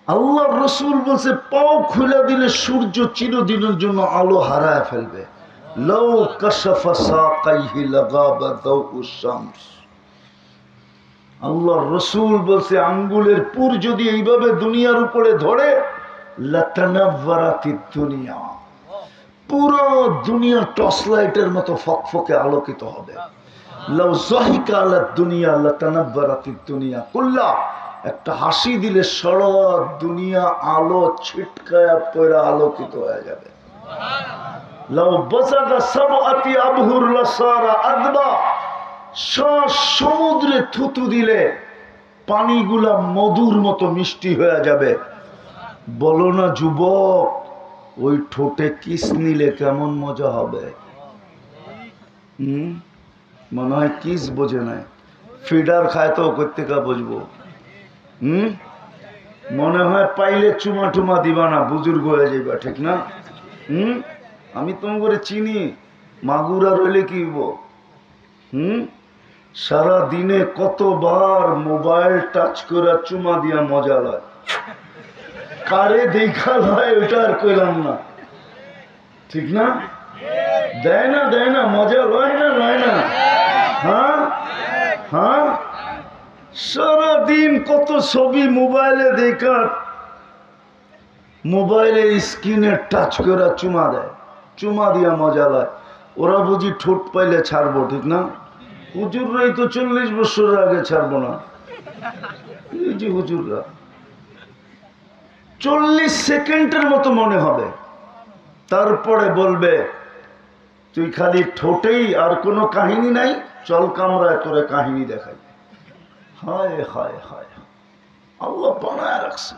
আল্লাহর রাসূল বলছে পাও খুলে দিলে সূর্য চিরদিনের জন্য আলো হারায় ফেলবে। লাউ কাশাফা সাকাইহি লাগাবা দাউউশ শামস। আল্লাহর রাসূল বলছে আঙ্গুলের পুর যদি এইভাবে দুনিয়ার উপরে ধরে লাতানাওয়ারাতিদ দুনিয়া, পুরো দুনিয়া টর্চ লাইটের মতো ফকফকে আলোকিত হবে। লাউ যাহিকা আলা দুনিয়া লাতানাব্বারাতিদ দুনিয়া কুল্লা, একটা হাসি দিলে সারা দুনিয়া আলো ছিটকায়া পড়া আলোকিত হয়ে যাবে। লাউ বাসাদা সাবআতি আবহুর লাসারা আদবা, সমুদ্রে থুতু দিলে পানিগুলা মধুর মতো মিষ্টি হয়ে যাবে। বলো না যুবক, ওই ঠোঁটে কিস নিলে কেমন মজা হবে? মনে হয় কিস বোঝে নাই, ফিডার খায় তো কোত্থেকে বুঝবো। মনে হয় পাইলে চুমা টুমা দিবা না, বুজুর্গ হয়ে যাইবা, ঠিক না? আমি তোমার করে চিনি, মাগুরা রইলে কি হইব? সারা দিনে কতবার মোবাইল টাচ করে চুমা দিয়া মজা লয়, কারে দেখা লয় ওইটা আর কইলাম না, ঠিক না? দেয় না মজা লয় না? হ্যাঁ হ্যাঁ, সারাদিন কত ছবি মোবাইলে দেখা, মোবাইলের স্ক্রিনে টাচ করে চুমা দেয়, চুমা দিয়া মজা লয়। ওরা বুঝি ঠোঁট পাইলে ছাড়বো, ঠিক না? হুজুররাই তো 40 বছর আগে ছাড়বো না। এই যে হুজুররা 40 সেকেন্ডের মতো মনে হবে, তারপরে বলবে তুই খালি ঠোঁটেই, আর কোনো কাহিনী নাই, চল কামরায় করে কাহিনী দেখাই। হায় হায় হায়, আল্লাহ বানায় রাখছে।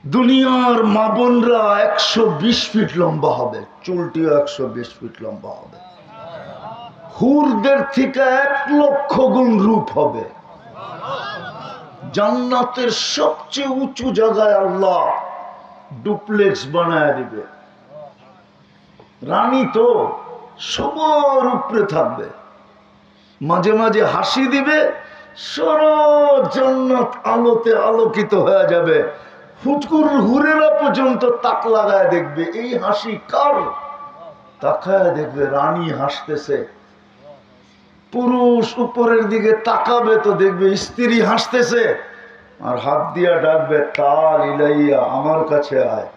দুনিয়ার মা বোনরা 120 ফিট লম্বা হবে, চুলটিও 120 ফিট লম্বা হবে, হুরদের থেকে 1 লক্ষ গুণ রূপ হবে। জান্নাতের সবচেয়ে উঁচু জায়গায় আল্লাহ ডুপ্লেক্স বানায় দিবে। রানী তো সবার উপরে থাকবে, মাঝে মাঝে হাসি দিবে, সারা জান্নাত আলোতে আলোকিত হয়ে যাবে। হুরেরা পর্যন্ত তাক লাগায় দেখবে এই হাসি কার, তাকায় দেখবে রানী হাসতেছে। পুরুষ উপরের দিকে তাকাবে তো দেখবে স্ত্রী হাসতেছে, আর হাত দিয়া ডাকবে তাল ইলাইয়া, আমার কাছে আয়।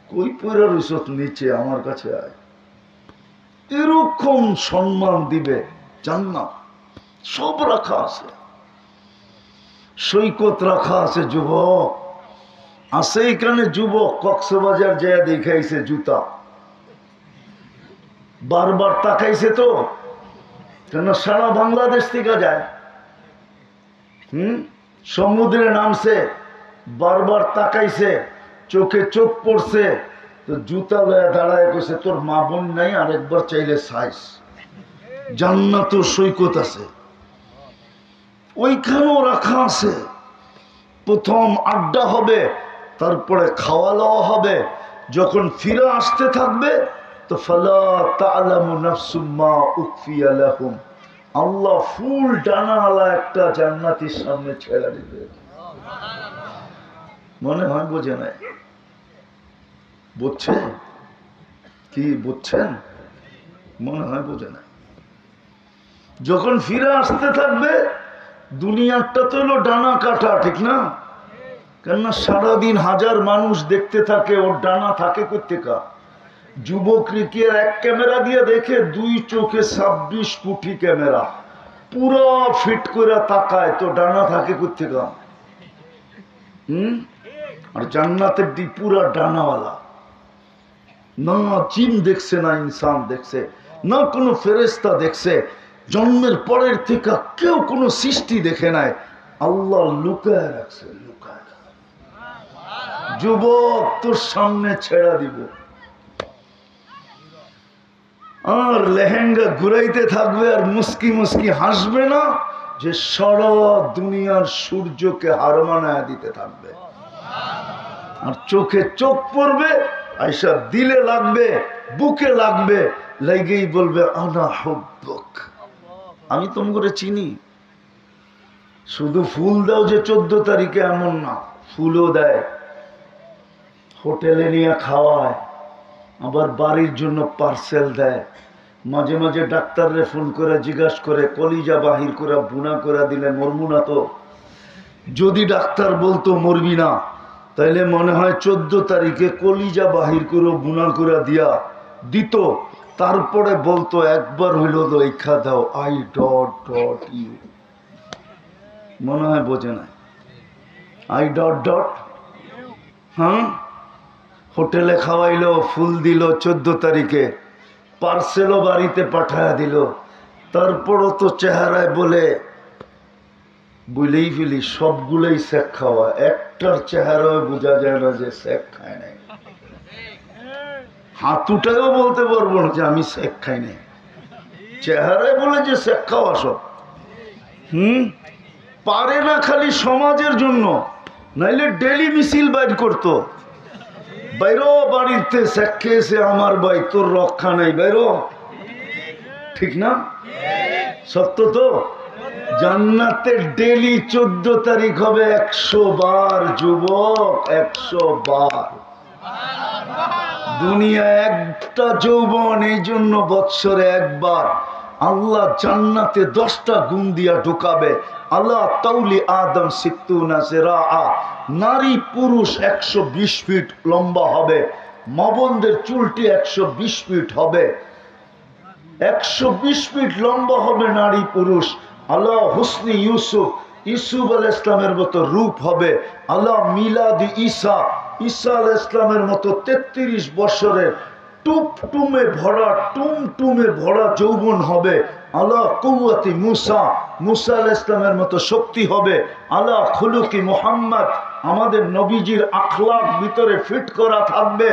কই পড়ে রইছ নিচে, আমার কাছে আয়। এরকম সম্মান দিবে জান্নাত, সব রাখা আছে, সৈকত রাখা আছে। যুবক আছে এখানে, যুবক কক্সবাজার যায় দেখাইছে জুতা, বারবার তাকাইছে তো, কেন সারা বাংলাদেশ থেকে যায়। সমুদ্রে নামছে, বারবার তাকাইছে, চোখে চোখ পড়ছে, তো জুতা লয়ে দাঁড়ায় কইছে তোর মা বোন নাই, আরেকবার চাইলে সাইজ। জান্নাত সৈকত আছে, ওইখানেও রাখা আছে। প্রথম আড্ডা হবে, তারপরে খাওয়া দাওয়া হবে। যখন ফিরে আসতে থাকবে তো ফালা তা'লামু নাফসুম মা উখফিয়া লাহুম, আল্লাহ ফুল ডানাওয়ালা একটা জান্নাতের সামনে ছেড়ে দিবে। মনে হয় বোঝে নাই, বুঝছে কি? বুঝছেন? মনে হয় বোঝে নাই। যখন ফিরে আসতে থাকবে, দুনিয়াটা তো হলো ডানা কাটা, ঠিক না? কেননা সারাদিন হাজার মানুষ দেখতে থাকে, ওর ডানা থাকে কোত্থেকা? যুবক রিকে এক ক্যামেরা দিয়ে দেখে, 2 চোখে 26 কোটি ক্যামেরা, পুরো ফিট করে তাকায়, তো ডানা থাকে কোত্থেকা? আর জান্নাতের পুরা ডানাওয়ালা, না জিন দেখছে, না ইনসান দেখছে, না কোনো ফেরেশতা দেখছে, জন্মের পরের থেকে কেউ কোনো সৃষ্টি দেখে নাই, আল্লাহ লুকায় রাখছে, লুকায়। যুবক তোর সামনে ছেড়া দিব, আর লেহেঙ্গা ঘুরাইতে থাকবে, আর মুস্কি মুস্কি হাসবে না, যে সারা দুনিয়ার সূর্যকে হার মানায় দিতে থাকবে। আর চোখে চোখ পড়বে, আয়সা দিলে লাগবে, বুকে লাগবে, লাগেই বলবে আনা হুব্বুক, আমি তোমাকে চিনি। শুধু ফুল দাও যে 14 তারিখে এমন না, ফুলও দেয়, হোটেলে নিয়ে খাওয়ায়, আবার বাড়ির জন্য পার্সেল দেয়। মাঝে মাঝে ডাক্তাররে ফোন করে জিজ্ঞাসা করে কলিজা বাহির করে বুনা করে দিলে মরবো না তো? যদি ডাক্তার বলতো মরবি না, তাইলে মনে হয় 14 তারিখে কলিজা বাহির করে বুনা করে দিয়া দিত, তারপরে বলতো একবার হইল লেখা দাও I.ইউ। মনে হয় বোঝে না I.ইউ। হ্যাঁ, হোটেলে খাওয়াইলো, ফুল দিল 14 তারিখে, পার্সেলও বাড়িতে পাঠায় দিল, তারপরও তো চেহারায় বলে বুঝলেই ফেলি সবগুলোই শেখ খাওয়া, একটার চেহারায় বোঝা যায় না যে শেখ খায় নাই। হাতুটাও বলতে পারবো না যে আমি শেখ খাই নাই, চেহারায় বলে যে শেখ খাওয়া সব। পারে না খালি সমাজের জন্য, নাইলে ডেলি মিছিল বাইর করতো, বাইরো বাড়িতে শেখ খেয়েছে আমার ভাই, তোর রক্ষা নাই, বাইরো। ঠিক না? সত্য তো? জান্নাতে ডেলি 14 তারিখ হবে 100 বার যুবক, 100 বার। দুনিয়া একটা যৌবন, এই জন্য বৎসরে একবার আল্লাহ জান্নাতে 10টা গুণ দিয়া ঢুকাবে। আল্লাহ তাউলি আদম সিত্তুনা সিরাআ, নারী পুরুষ 120 ফিট লম্বা হবে, মা বোনদের চুলটি 120 ফিট হবে, 120 ফিট লম্বা হবে নারী পুরুষ। আল্লাহ হুসনি ইউসুফ, ইউসুফ আলাইহিস ইসলামের মতো রূপ হবে। আল্লাহ মিলাদি ঈসা, ঈসা আলাইহিস ইসলামের মতো 33 বছরের টুমটুমে ভরা, টুমটুমে ভরা যৌবন হবে। আল্লাহ কুওয়াতি মুসা, মুসা আলাইহিস ইসলামের মতো শক্তি হবে। আল্লাহ খুলুকি মুহাম্মদ, আমাদের নবীজির আখলাক ভিতরে ফিট করা থাকবে।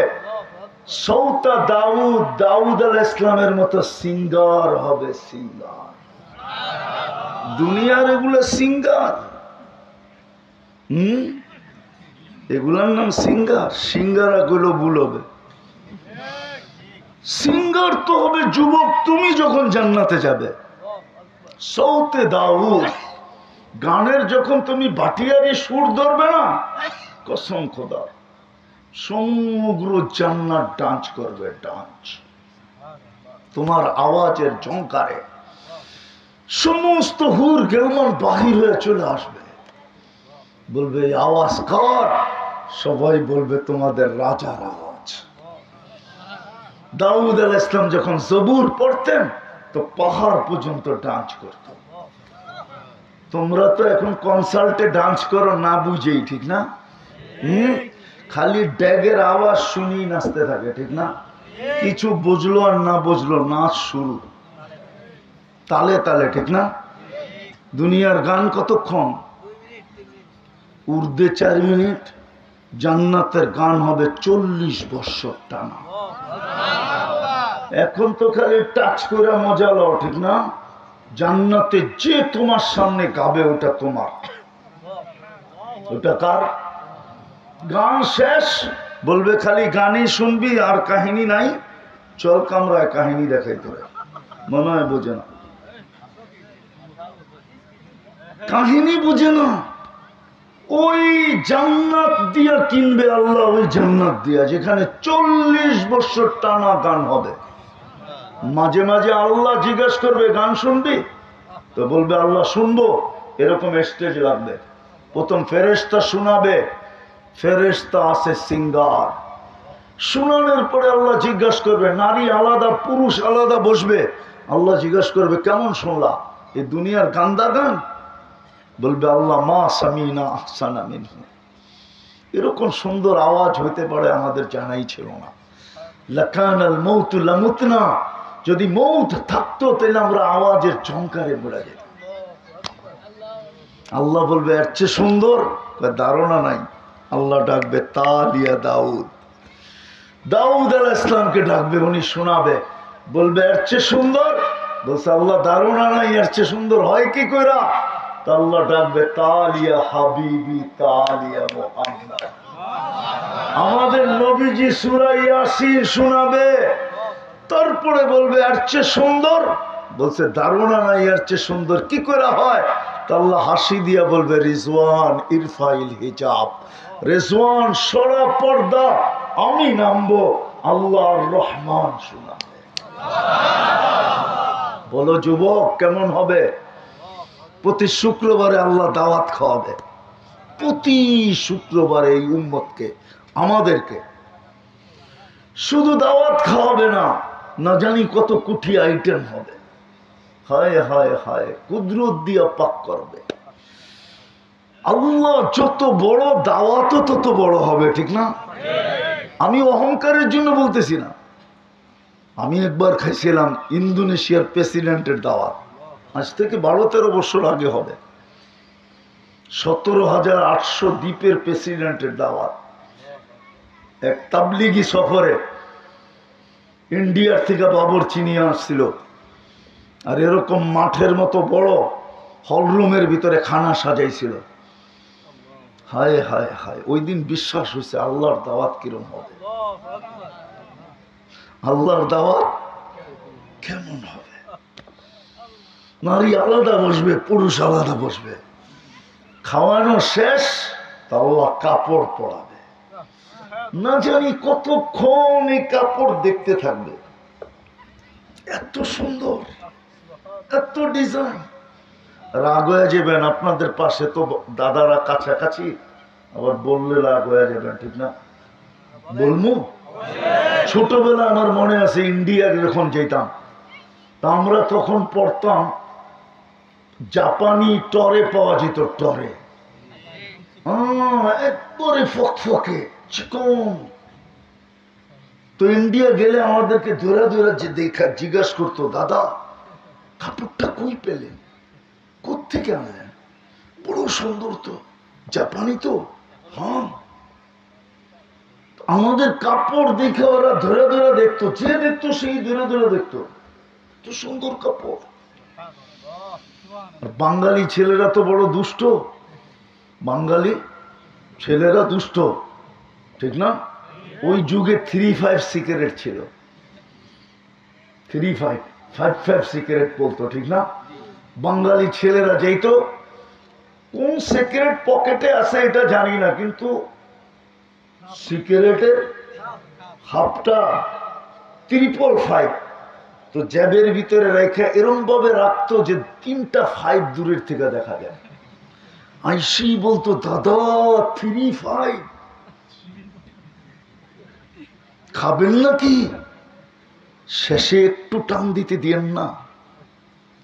সৌতা দাউদ, দাউদ আলাইহিস ইসলামের মতো সিঙ্গার হবে, সিঙ্গার। দুনিয়ার এগুলো সিঙ্গার, এগুলার নাম সিঙ্গার। সিঙ্গারা গুলো ভুল হবে। সিঙ্গার তো হবে যুবক তুমি যখন জান্নাতে যাবে। সৌতে দাউদ, গানের যখন তুমি বাটিয়ারি সুর ধরবে না, কসম খোদা সমগ্র জান্নাত ডান্স করবে, ডান্স। তোমার আওয়াজের ঝংকারে সমস্ত হুর গেলমান বাহির হয়ে চলে আসবে, বলবে আওয়াজ কর, সবাই বলবে তোমাদের রাজার আওয়াজ। দাউদ আলাইহিস ইসলাম যখন জবুর পড়তেন তো পাহাড় পর্যন্ত ডান্স করত। তোমরা তো এখন কনসার্টে ডান্স করো না বুঝেই, ঠিক না? খালি ড্যাগের আওয়াজ শুনি নাচতে থাকে, ঠিক না? কিছু বুঝলো আর না বুঝলো, নাচ শুরু তালে তালে, ঠিক না? দুনিয়ার গান কতক্ষণ? উর্দে 4 মিনিট, জান্নাতের গান হবে 40 বছর টানা। এখন তো খালি টাচ করে মজা লও, ঠিক না? জান্নাতে যে তোমার সামনে গাবে ওটা তোমার, ওটা কার? গান শেষ বলবে খালি গানই শুনবি আর কাহিনী নাই, চল কামরায় কাহিনী দেখাই তোরে। মনে হয় বোঝে না, কাহিনী বুঝে না। ওই জান্নাত দিয়া কিনবে আল্লাহ, ওই জান্নাত দিয়া যেখানে 40 বছর টানা গান হবে। মাঝে মাঝে আল্লাহ জিজ্ঞাসা করবে গান শুনবি? তো বলবে আল্লাহ শুনবো। এরকম স্টেজ লাগবে, প্রথম ফেরেশতা শোনাবে, ফেরেশতা আছে সিঙ্গার। শোনানোর পরে আল্লাহ জিজ্ঞাসা করবে, নারী আলাদা পুরুষ আলাদা বসবে। আল্লাহ জিজ্ঞাসা করবে কেমন শুনলা? এই দুনিয়ার গান্দা গান? বলবে আল্লাহ মা সামিনা আহসানা মিনহু, এরকম সুন্দর আওয়াজ হইতে পারে আমাদের জানাই ছিল না। লাকানাল মাউতু লামুতনা, যদি মৌত থাকতো তাহলে আমরা আওয়াজের ঝংকারে বেড়ে যেতাম। আল্লাহ বলবে এর চেয়ে সুন্দর? ধারণা নাই। আল্লাহ ডাকবে তালিয়া দাউদ, দাউদ আলাইহিস ইসলামকে ডাকবে, উনি শোনাবে, বলবে এর চেয়ে সুন্দর? বলছে আল্লাহ ধারণা নাই, এর চেয়ে সুন্দর হয় কি কইরা? তা আল্লাহ ডাকবে তালিয়া হাবিবি তালিয়া মুহাম্মদ, আমাদের নবীজি সূরা ইয়াসিন শোনাবে। তারপরে বলবে এর চেয়ে সুন্দর? বলছে ধারণা নাই, এর চেয়ে সুন্দর কি করে হয়? তা আল্লাহ হাসি দিয়া বলবে রিজওয়ান ইরফাইল হিজাব, রিজওয়ান সরা পর্দা, আমি নামবো, আল্লাহর রহমান শোনাবে। বলো যুবক কেমন হবে? প্রতি শুক্রবারে আল্লাহ দাওয়াত খাওয়াবে, প্রতি শুক্রবারে এই উম্মতকে, আমাদেরকে শুধু দাওয়াত খাওয়াবে না, না জানি কত কোটি আইটেম হবে। হায় হায় হায়, কুদরত দিয়া পাক করবে আল্লাহ। যত বড় দাওয়াতও তত বড় হবে, ঠিক না? আমি অহংকারের জন্য বলতেছি না। আমি একবার খাইছিলাম ইন্দোনেশিয়ার প্রেসিডেন্টের দাওয়াত, আজ থেকে 12-13 বছর আগে হবে। 17,800 দ্বীপের প্রেসিডেন্টের দাওয়াত। এক তাবলিগি সফরে ইন্ডিয়ার থেকে বাবর চিনিয়ে আসছিল, আর এরকম মাঠের মতো বড় হলরুমের ভিতরে খানা সাজাইছিল। হায় হায় হায়, ওই দিন বিশ্বাস হয়েছে আল্লাহর দাওয়াত কিরম হবে, আল্লাহর দাওয়াত কেমন হবে। নারী আলাদা বসবে, পুরুষ আলাদা বসবে। খাওয়ানো শেষ, তা আল্লাহ কাপড় পরাবে। না জানি কতক্ষণ এই কাপড় দেখতে থাকবে। এত সুন্দর, এত ডিজাইন। রাগ হয়ে যাবেন, আপনাদের পাশে তো দাদারা কাছাকাছি, আবার বললে রাগ হয়ে যাবেন, ঠিক না? বলবো, ছোটবেলা আমার মনে আছে ইন্ডিয়া যখন যেতাম, তা আমরা তখন পড়তাম জাপানি টরে পাওয়া যেত, টরে একবারে ফকফকে চিকন। তো ইন্ডিয়া গেলে আমাদেরকে ধরে ধরে যে দেখা জিজ্ঞাসা করতো, দাদা কাপড়টা কই পেলেন, কোত্থেকে আনলেন, বড় সুন্দর তো, জাপানি তো। হ্যাঁ, আমাদের কাপড় দেখে ওরা ধরে ধরে দেখতো, যে দেখতো সেই ধরে ধরে দেখতো, তো সুন্দর কাপড়। বাঙালি ছেলেরা তো বড় দুষ্ট, বাঙালি ছেলেরা দুষ্ট, ঠিক না? ওই যুগে 3-5 সিগারেট ছিল, 3-5 সিগারেট বলতো, ঠিক না? বাঙালি ছেলেরা যেত, কোন সিগারেট পকেটে আছে এটা জানি না, কিন্তু সিগারেটের হাফটা 555 তো জ্যাবের ভিতরে রেখে এরম ভাবে রাখতো যে 3টা 5 দূরের থেকে দেখা যায়। আইসি বলতো, দাদা 3-5 খাবেন নাকি? শেষে একটু টান দিতে দিয়েন না,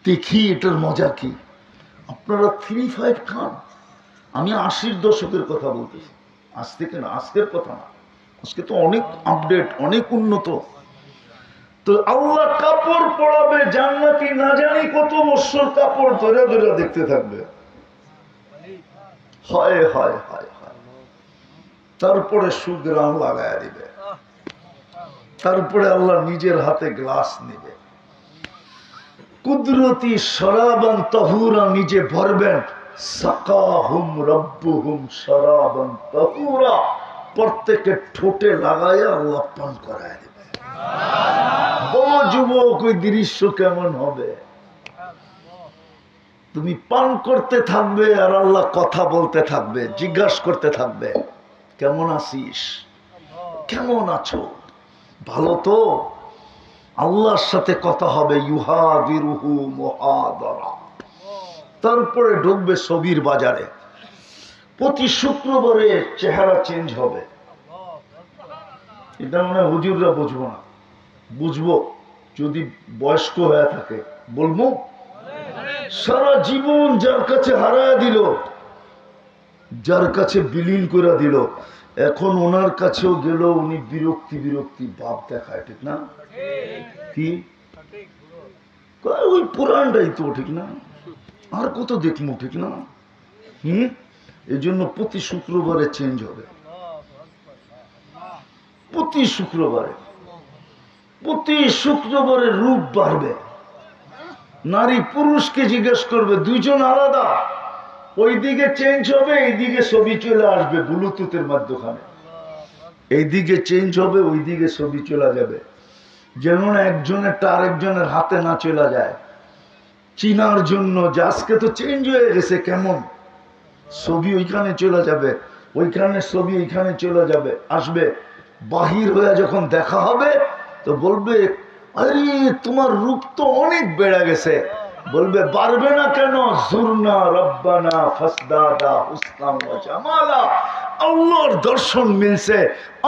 দেখি এটার মজা কি। আপনারা 3-5 খান। আমি 80-র দশকের কথা বলতেছি, আজ থেকে না, আজকের কথা না। আজকে তো অনেক আপডেট, অনেক উন্নত। তো আল্লাহ কাপড় পরাবে জান্নাতি, না জানি কত বছর কাপড় ধরে ধরে দেখতে থাকবে। হায় হায় হায় হায়। তারপরে সুগ্রাম লাগায় দিবে, তারপরে আল্লাহ নিজের হাতে গ্লাস নিবে, কুদরতি শরাবান তাহুরা নিজে ভরবেন। সাকাহুম রব্বুহুম শরাবান তাহুরা, প্রত্যেকের ঠোঁটে লাগায় আল্লাহ পান করায় দিবে। বড় যুবক, ওই দৃশ্য কেমন হবে? তুমি পান করতে থাকবে আর আল্লাহ কথা বলতে থাকবে, জিজ্ঞাসা করতে থাকবে, কেমন আছিস, কেমন আছো, ভালো তো? আল্লাহর সাথে কথা হবে, ইউহাদিরুহু মুহাদারা। তারপরে ঢুকবে ছবির বাজারে। প্রতি শুক্রবারে চেহারা চেঞ্জ হবে। এটা মনে হয় হুজুররা বুঝবো না, বুঝবো যদি বয়স্ক হয়ে থাকে। বলবো, সারা জীবন যার কাছে হারায় দিল, যার কাছে বিলীন করে দিল, এখন ওনার কাছেও গেল, উনি বিরক্তি বিরক্তি ভাব দেখায়, ঠিক না? কি ওই পুরানটাই তো, ঠিক না? আর কত দেখবো, ঠিক না? এই জন্য প্রতি শুক্রবারে চেঞ্জ হবে। প্রতি শুক্রবারে, প্রতি শুক্রবারে রূপ বাড়বে। নারী পুরুষকে জিজ্ঞেস করবে, দুইজন আলাদা, ওইদিকে চেঞ্জ হবে, এইদিকে ছবি চলে আসবে ব্লুটুথের মাধ্যমে। এইদিকে চেঞ্জ হবে, ওইদিকে ছবি চলে যাবে, যেমন একজনেরটা আরেকজনের হাতে না চলে যায়। চিনার জন্য যে আজকে তো চেঞ্জ হয়ে গেছে, কেমন ছবি ওইখানে চলে যাবে, ওইখানে ছবি ওইখানে চলে যাবে, আসবে। বাহির হয়ে যখন দেখা হবে তো বলবে, আরে তোমার রূপ তো অনেক বেড়ে গেছে, বলবে পারবে না কেন? জুরনা রব্বানা ফাসদাদা হুসনান ওয়া জামালা। আল্লাহর দর্শন মিলছে,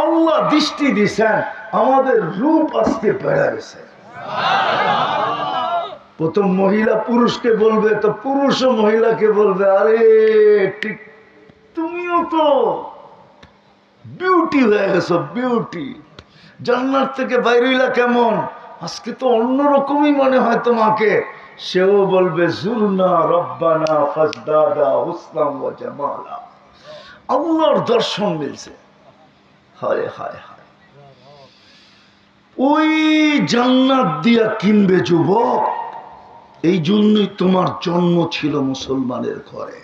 আল্লাহ দৃষ্টি দিছেন, আমাদের রূপ আজকে বেড়ে গেছে। প্রথম মহিলা পুরুষকে বলবে, তো পুরুষও মহিলাকে বলবে, আরে ঠিক তুমিও তো বিউটি হয়ে গেছো, বিউটি। জান্নাত থেকে বাইরেলা কেমন, আজকে তো অন্যরকমই মনে হয় তোমাকে। সেও বলবে জুরনা রব্বানা ফাসদাদা হুসনান ওয়া জামালা। আল্লাহর দর্শন মিলছে। হায় হায় হায়, ওই জান্নাত দিয়া কিনবে যুবক। এই জন্যই তোমার জন্ম ছিল মুসলমানের ঘরে,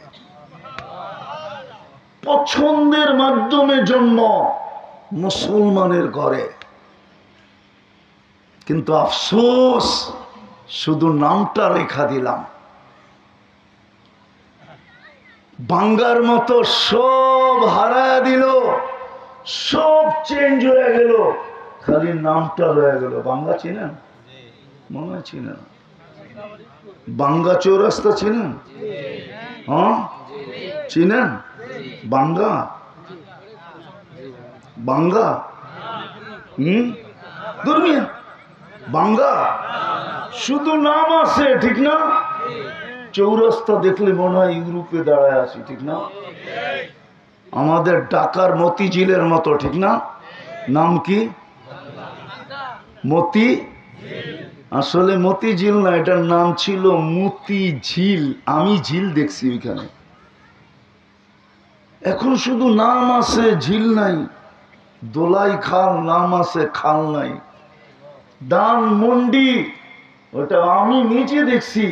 পছন্দের মাধ্যমে জন্ম মুসলমানের ঘরে। কিন্তু আফসোস, শুধু নামটা রেখা দিলাম। বাঙ্গার মতো সব হারায় দিল, সব চেঞ্জ হয়ে গেল, খালি নামটা রয়ে গেল। বাঙ্গা চিনেন? মনে হয় চিনেন। বাঙ্গা চৌরাস্তা চিনেন? হ্যাঁ চিনেন? বাঙ্গা, বাঙ্গা দুর্মিয়া বাঙ্গা শুধু নাম আছে, ঠিক না? চৌরাস্তা দেখলে মনে হয় ইউরোপে দাঁড়ায় আছি, ঠিক না? আমাদের ঢাকার মতিঝিলের মতো, ঠিক না? নাম কি? মতি। আসলে মতিঝিল না, এটার নাম ছিল মতি ঝিল। আমি ঝিল দেখছি ওইখানে। এখন শুধু নাম আছে, ঝিল নাই। দোলাই খাল নাম আছে, খাল নাই। ধান মন্ডি, ওটা আমি নিজে দেখছি।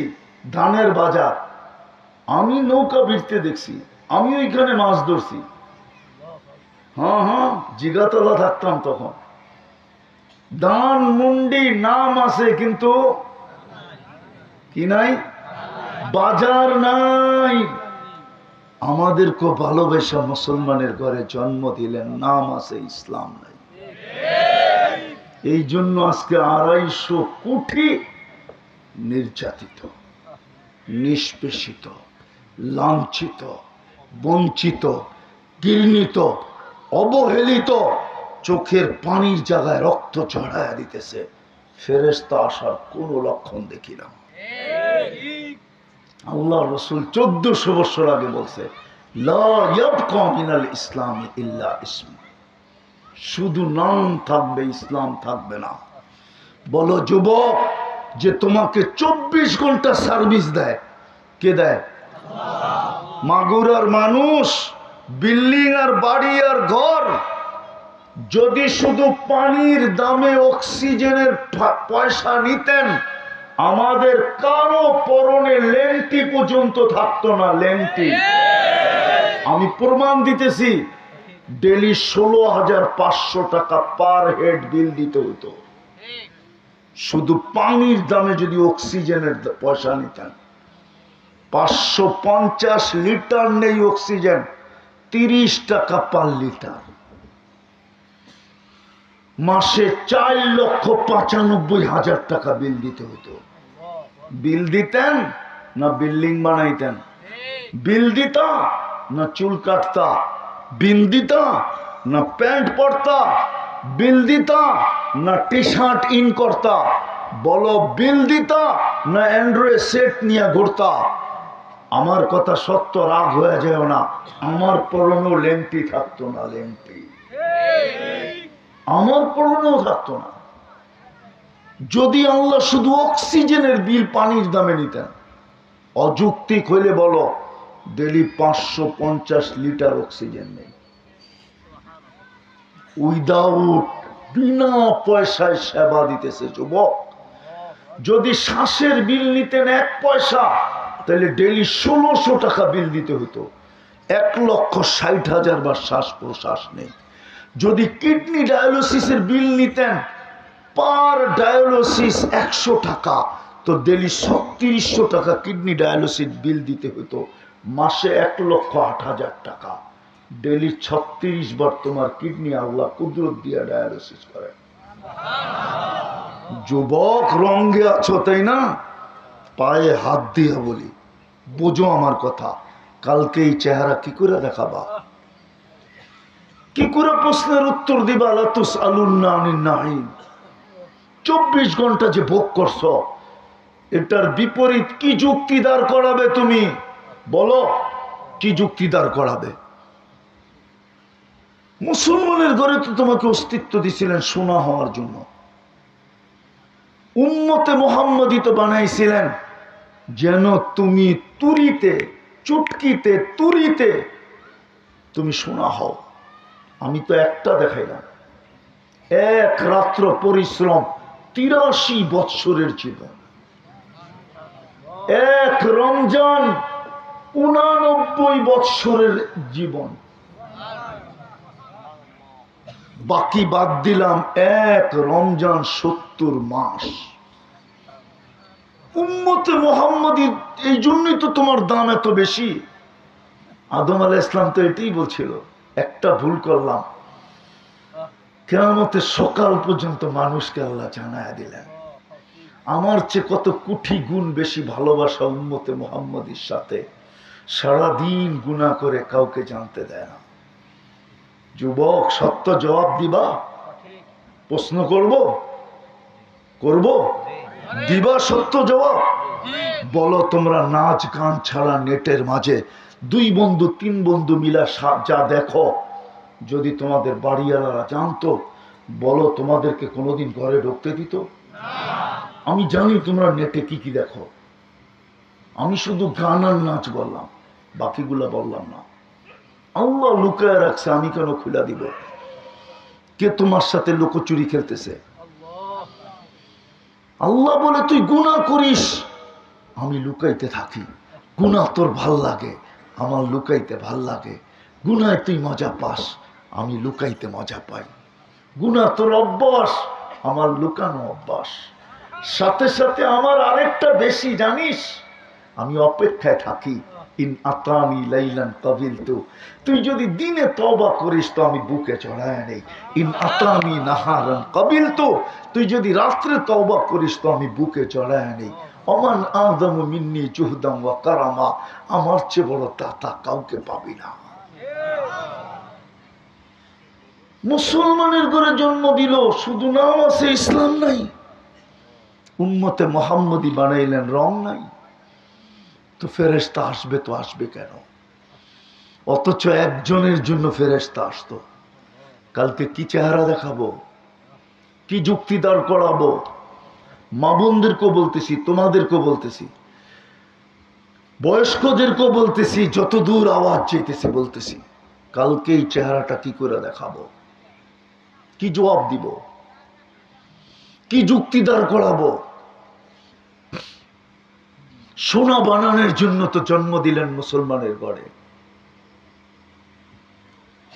ধানের বাজার আমি নৌকা ভিড়তে দেখছি, আমি ওইখানে মাছ ধরছি। হ্যাঁ হ্যাঁ, জিগাতলা থাকতাম তখন। ধান মন্ডি নাম আছে, কিন্তু কি নাই? বাজার নাই। আমাদেরকে ভালোবাসা মুসলমানের ঘরে জন্ম দিলেন, নাম আছে, ইসলাম নাই। এই জন্য আজকে 250 কোটি নির্যাতিত, নিষ্পেষিত, লাঞ্ছিত, বঞ্চিত, ঘৃণিত, অবহেলিত, চোখের পানির জায়গায় রক্ত চড়াইয়া দিতেছে। ফেরেশতা আসার কোন লক্ষণ দেখি না। আল্লাহ রসুল 1400 বছর আগে বলছে, লা ইয়াবকা মিনাল ইসলামি ইল্লা ইসম। শুধু নাম থাকবে, ইসলাম থাকবে না। বলো যুবক, যে তোমাকে 24 ঘন্টা সার্ভিস দেয়, কে দেয়? মাগুরার মানুষ, বিল্ডিং আর বাড়ি আর ঘর, যদি শুধু পানির দামে অক্সিজেনের পয়সা নিতেন, আমাদের কারো পরনে লেংটি পর্যন্ত থাকতো না। লেংটি, আমি প্রমাণ দিতেছি। ডেলি 16,500 টাকা পার হেড বিল দিতে হতো, শুধু পানির দামে যদি অক্সিজেনের পয়সা নিতেন। 550 লিটার নেই অক্সিজেন, 30 টাকা পার লিটার। মাসে 4,95,000 টাকা বিল দিতে হতো। বিল দিতেন না বিল্ডিং বানাইতেন? বিল দিতা না চুল কাটতা? বিল দিতা না প্যান্ট পরতা? বিল দিতা না টি শার্ট ইন করতা? বলো, বিল দিতা না অ্যান্ড্রয়েড সেট নিয়ে ঘুরতা? আমার কথা সত্য, রাগ হয়ে যায় না। আমার পরনেও লেংটি থাকতো না, লেংটি আমার পরনেও থাকতো না। যদি আল্লাহ শুধু অক্সিজেনের বিল পানির দামে নিতেন, অযৌক্তিক হইলে বলো, ডেলি 550 লিটার অক্সিজেন নেই, উইদাউট, বিনা পয়সায় সেবা দিতেছে যুবক। যদি শ্বাসের বিল নিতেন 1 পয়সা, তাহলে ডেলি 1600 টাকা বিল দিতে হতো। 1,60,000 বার শ্বাস প্রশ্বাস নেই। যদি কিডনি ডায়ালিসিসের বিল নিতেন, পার ডায়ালিসিস 100 টাকা, তো ডেলি 3600 টাকা কিডনি ডায়ালিসিস বিল দিতে হতো। মাসে 1,08,000 টাকা। ডেলি 36 বার তোমার কিডনি আল্লাহ কুদরত দিয়া ডায়ালিসিস করে। যুবক, রঙে আছো তাই না? পায়ে হাত দিয়া বলি, বোঝো আমার কথা, কালকে এই চেহারা কি করে দেখাবা, কি করে প্রশ্নের উত্তর দিবা? লা তুসআলুন্না আনিন নাঈম। 24 ঘন্টা যে ভোগ করছো, এটার বিপরীত কি যুক্তি দাঁড় করাবে? তুমি বলো, কি যুক্তি দাঁড় করাবে? মুসলমানের ঘরে তো তোমাকে অস্তিত্ব দিছিলেন সোনা হওয়ার জন্য, উম্মতে মুহাম্মদী তো বানাইছিলেন যেন তুমি তুরিতে, চুটকিতে, তুরিতে তুমি সোনা হও। আমি তো একটা দেখাইলাম, এক রাত্র পরিশ্রম, 83 বৎসরের জীবন, এক রমজান 89 বৎসরের জীবন, বাকি বাদ দিলাম এক রমজান 70 মাস। উম্মতে মুহাম্মদী, এই জন্যই তো তোমার দাম এত বেশি। আদম আলাইহিস ইসলাম তো এটাই বলছিল, একটা ভুল করলাম, কিয়ামতের সকাল পর্যন্ত মানুষকে আল্লাহ জানায়া দিলেন আমার চেয়ে কত কোটি গুণ বেশি ভালোবাসা উম্মতে মুহাম্মদীর সাথে। সারাদিন গুনাহ করে কাউকে জানতে দেয় না। যুবক, সত্য জবাব দিবা? প্রশ্ন করব দিবা সত্য জবাব? বলো, তোমরা নাচ গান ছাড়া নেটের মাঝে 2 বন্ধু 3 বন্ধু মিলা যা দেখো, যদি তোমাদের বাড়িওয়ালারা জানতো, বলো তোমাদেরকে কোনোদিন ঘরে ঢুকতে দিত? আমি জানি তোমরা নেটে কি কি দেখো, আমি শুধু গান আর নাচ বললাম, বাকিগুলা বললাম না। আল্লাহ লুকায় রাখছে, আমি কেন খুলে দিব? কে তোমার সাথে লুকোচুরি খেলতেছে? আল্লাহ বলে তুই গুনাহ করিস, আমি লুকাইতে থাকি। গুনাহ তোর ভাল লাগে, আমার লুকাইতে ভাল লাগে। গুনায় তুই মজা পাস, আমি লুকাইতে মজা পাই। গুনাহ তোর অভ্যাস, আমার লুকানো অভ্যাস। সাথে সাথে আমার আরেকটা বেশি জানিস, আমি অপেক্ষায় থাকি। ইন আতানি লাইলান কাবিলতু, তুই যদি দিনে তওবা করিস তো আমি বুকে চড়ায় নেই। ইন আতানি নাহারান কাবিলতু, তুই যদি রাত্রে তওবা করিস তো আমি বুকে চড়ায় নেই। ওমান আদমু মিন্নি জুহদাম ওয়া কারামা, আমার চেয়ে বড় দাতা কাউকে পাবি না। মুসলমানের ঘরে জন্ম দিল, শুধু নাম আছে, ইসলাম নাই। উম্মতে মুহাম্মদী বানাইলেন, রং নাই। তো ফেরেশতা আসবে তো আসবে কেন? অথচ একজনের জন্য ফেরেশতা আসতো। কালকে কি চেহারা দেখাবো, কি যুক্তি দাঁড় করাবো? মা বোনদেরকেও বলতেছি, তোমাদেরকেও বলতেছি, বয়স্কদেরকেও বলতেছি, যত দূর আওয়াজ যেতেছে বলতেছি, কালকে এই চেহারাটা কি করে দেখাবো? কি জবাব দিব? কি যুক্তি দাঁড় করাবো? সোনা বানানোর জন্য তো জন্ম দিলেন মুসলমানের ঘরে,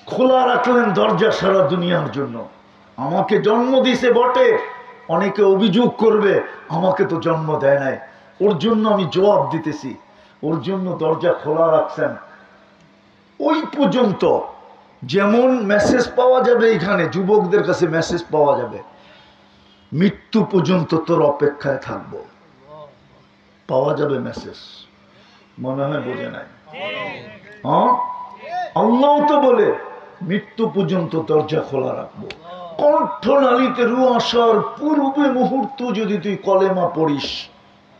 খোলা রাখলেন দরজা সারা দুনিয়ার জন্য। আমাকে জন্ম দিছে বটে, অনেকে অভিযোগ করবে আমাকে তো জন্ম দেয় নাই, ওর জন্য আমি জবাব দিতেছি। ওর জন্য দরজা খোলা রাখছেন ওই পর্যন্ত, যেমন মেসেজ পাওয়া যাবে এখানে, যুবকদের কাছে মেসেজ পাওয়া যাবে, মৃত্যু পর্যন্ত তোর অপেক্ষায় থাকবো, পাওয়া যাবে মেসেজ। মনে হয় বোঝে নাই? হ্যাঁ, আল্লাহ তো বলে মৃত্যু পর্যন্ত দরজা খোলা রাখবো। কণ্ঠনালীতে রূহ আসার পূর্বে মুহূর্ত যদি তুই কলেমা পড়িস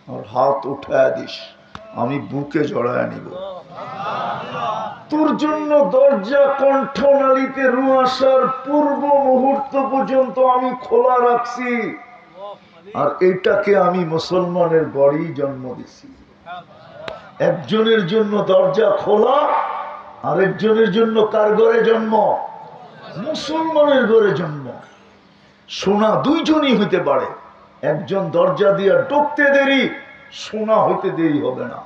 আর হাত উঠায় দিস, আমি বুকে জড়ায় নিব। তোর জন্য দরজা কণ্ঠনালীতে রূহ আসার পূর্ব মুহূর্ত পর্যন্ত আমি খোলা রাখছি। আর এটাকে আমি মুসলমানের ঘরেই জন্ম দিছি। একজনের জন্য দরজা খোলা, আরেকজনের জন্য কার ঘরে জন্ম? মুসলমানের ঘরে জন্ম। সোনা দুইজনই হইতে পারে, একজন দরজা দিয়া ঢুকতে দেরি, সোনা হইতে দেরি হবে না।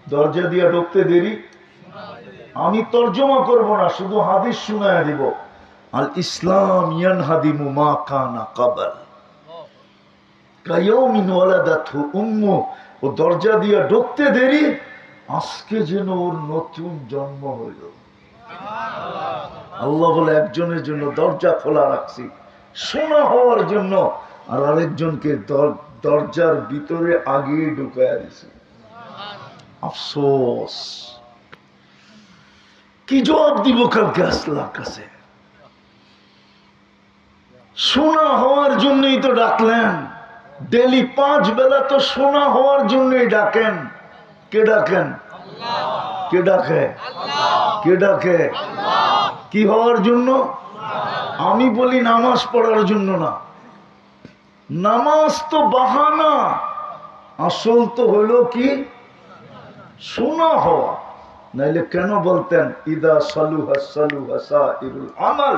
দরজা দিয়া ঢুকতে দেরি, আমি তর্জমা করব না, শুধু হাদিস শুনায়া দিব। আল ইসলাম ইয়ানহাদিমু মা কানা কাবাল কায়াউমিন ওয়ালাদাতহু উম্মু, ও দরজা দিয়া ঢুকতে দেরি, আজকে যেন ওর নতুন জন্ম হইল। আল্লাহ বলে একজনের জন্য দরজা খোলা রাখছি সোনা হওয়ার জন্য, আর আরেকজনকে দরজার ভিতরে আগেই ঢুকাইয়া দিছে। আফসোস, কি জবাব দিব কালকে আল্লাহর কাছে? সোনা হওয়ার জন্যই তো ডাকলেন, ডেলি 5 বেলা তো সোনা হওয়ার জন্যই ডাকেন। কে ডাকেন? কে ডাকে? কে ডাকে? কি হওয়ার জন্য? আমি বলি নামাজ পড়ার জন্য না। নামাজ তো বাহানা, আসল তো হলো কি? সোনা হওয়া। নাইলে কেন বলতেন ইদা সালুহা সালুহা সাইরুল আমাল?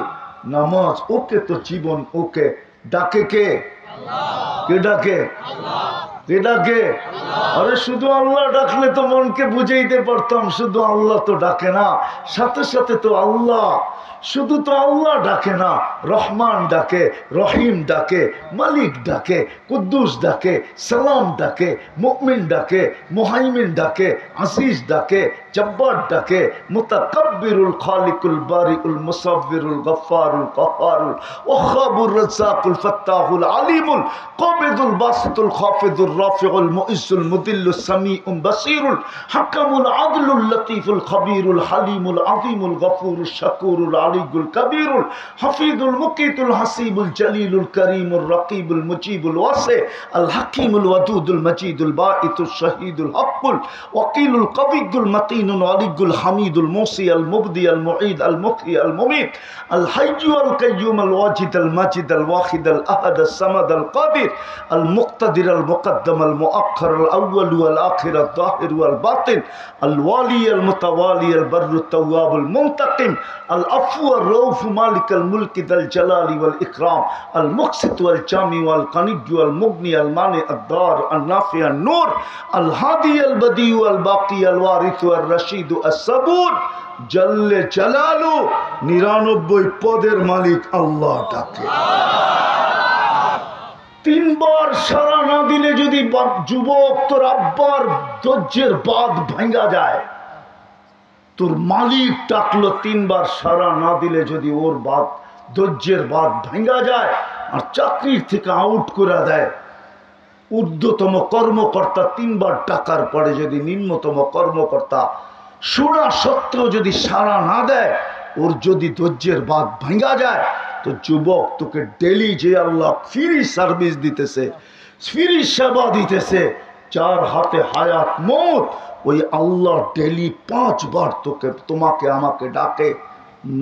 নামাজ ওকে তো জীবন ওকে। ডাকে কে? কে ডাকে? কে ডাকে? আরে শুধু আল্লাহ ডাকলে তো মনকে বুঝাইতে পারতাম, শুধু আল্লাহ তো ডাকে না, সাথে সাথে তো আল্লাহ। শুধু তো আল্লাহ ডাকে না, রহমান ডাকে, রহিম ডাকে, মালিক ডাকে, কুদ্দুস ডাকে, সালাম ডাকে, মুমিন ডাকে, মুহাইমিন ডাকে, আসিস ডাকে, জব্বার ডাকে, মুতাকাব্বিরুল খালিকুল বারিউল মুসাব্বিরুল গফফারুল কাহ্হারুল ওয়াহাবুর রাজ্জাকুল ফাত্তাহুল আলিমুল কাবিদুল বাসিতুল খাফিদুর রাফিউল মুইজ্জুল মুদিল্লুস সামিউল বাসীরুল হাকামুল আদলুল লতীফুল খবীরুল হালিমুল আযীমুল গফুরুশ শাকুরুল আলিয়ুল কবীরুল হাফিজুল মুকিতুল হাসিবুল জলিলুল করিমুর রকিবুল মুজিবুল ওয়াসি আল হাকিমুল ওয়াদুদুল মজিদুল বাঈতুশ শহীদুল হকুল ওয়াকিলুল কবিয়ুল মতিনুল আলিয়ুল হামিদুল মুসি আল মুবদি আল মুঈদ আল মুহয়ি আল মুমীত আল হাইয়্যু আল কাইয়্যুম আল ওয়াজিদ আল মাজিদ আল ওয়াহিদ আল আহাদ আস সামাদ আল কাদির আল মুক্তাদির আল মুকদ্দম আল মুআক্খার আল আউয়াল ওয়াল আখির আল যাহির ওয়াল বাতিন আল ওয়ালি আল মুতাওয়ালি আল বাররু তাওয়াব আল মুনতাকিম আল আফু আর রউফ মালিক আল মুলক যাল জালালি ওয়াল ইকরাম আল মুকসিত ওয়াল জামি ওয়াল কানিয়্যু আল মুগনি আল মানি আদ দার আল নাফি আন নূর আল হাদি আল বদি আল বাকি আল ওয়ারিস আল রশিদ আস সাবুর জল্লে জালালু 99 পদের মালিক আল্লাহ ডাকে। 3 বার সারা না দিলে যদি যুবক তোর আব্বার ধৈর্যের বাঁধ ভাঙা যায়, তোর মালিক ডাকলো 3 বার সারা না দিলে যদি ওর বাঁধ ধৈর্যের বাঁধ ভাঙা যায় আর চাকরির থেকে আউট করে দেয়, ঊর্ধ্বতম কর্মকর্তা 3 বার ডাকার পরে যদি নিম্নতম কর্মকর্তা শোনা সত্ত্বেও যদি সাড়া না দেয়, ওর যদি ধৈর্যের বাঁধ ভাঙা যায়, তো যুবক তোকে ডেলি যে আল্লাহ ফ্রি সার্ভিস দিতেছে, ফ্রি সেবা দিতেছে, যার হাতে হায়াত মৌত, ওই আল্লাহ ডেলি 5 বার তোকে তোমাকে আমাকে ডাকে,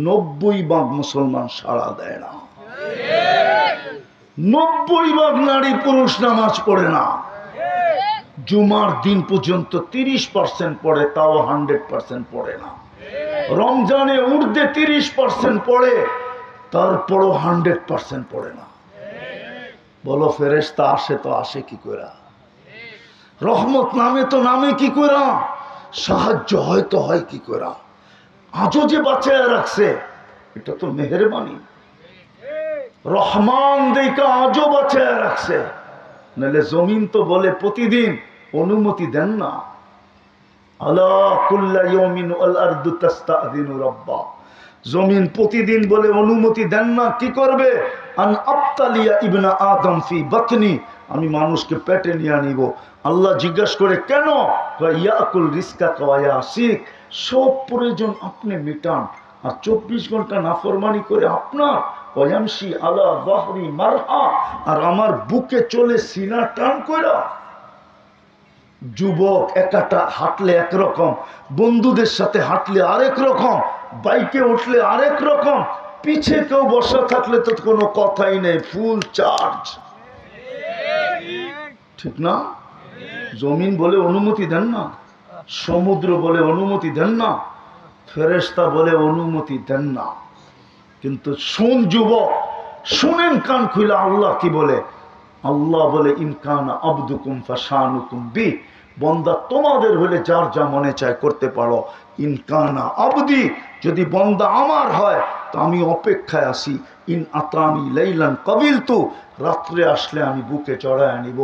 90 ভাগ মুসলমান সাড়া দেয় না। 90 ভাগ নারী পুরুষ নামাজ পড়ে না। জুমার দিন পর্যন্ত 30% পড়ে, তাও 100% পড়ে না। রমজানে উর্দে 30% পড়ে, তারপরও 100% পড়ে না। বলো ফেরেশতা আসে তো আসে কি করে? রহমত নামে তো নামে কি করে? সাহায্য হয় তো হয় কি করে? আজও যে বাঁচায় রাখছে, এটা তো মেহেরবানি। রহমান দেখা আজও বাঁচায় রাখছে, নাহলে জমিন তো বলে প্রতিদিন অনুমতি দেন না। আলা কুল্লা ইয়াউমিন আল আরদু তাস্তাযিনু রাব্বা, জমিন প্রতিদিন বলে অনুমতি দেন না। কি করবে? আন আবতালিয়া ইবনা আদম ফি বাতনি, আমি মানুষকে পেটে নিয়ে আনিব। আল্লাহ জিজ্ঞাসা করে কেন? ইয়াকুল রিজকাকা ওয়া ইয়াসিক, সব প্রয়োজন আপনি মিটান, আর 24 ঘন্টা নাফরমানি করে আপনার ওয়ামশি আলা যাহরি মারহা, আর আমার বুকে চলে সিনা টান কইরা। যুবক একাটা হাঁটলে একরকম, বন্ধুদের সাথে হাঁটলে আরেক রকম, বাইকে উঠলে আরেক রকম, পিছে কেউ বসা থাকলে তো কোনো কথাই নেই, ফুল চার্জ। ঠিক না? জমিন বলে অনুমতি দেন না, সমুদ্র বলে অনুমতি দেন না, ফেরেশতা বলে অনুমতি দেন না। কিন্তু শুন যুবক, শুনেন কান খুলে আল্লাহ কি বলে। আল্লাহ বলে ইনকানা আবদুকুম ফাশানুকুম বি, বন্দা তোমাদের হলে যার যা মনে চায় করতে পারো। ইনকানা আবদি, যদি বন্দা আমার হয় তো আমি অপেক্ষায় আসি। ইন আতানি লাইলান কাবিলতু, রাত্রে আসলে আমি বুকে চড়ায় আনিব।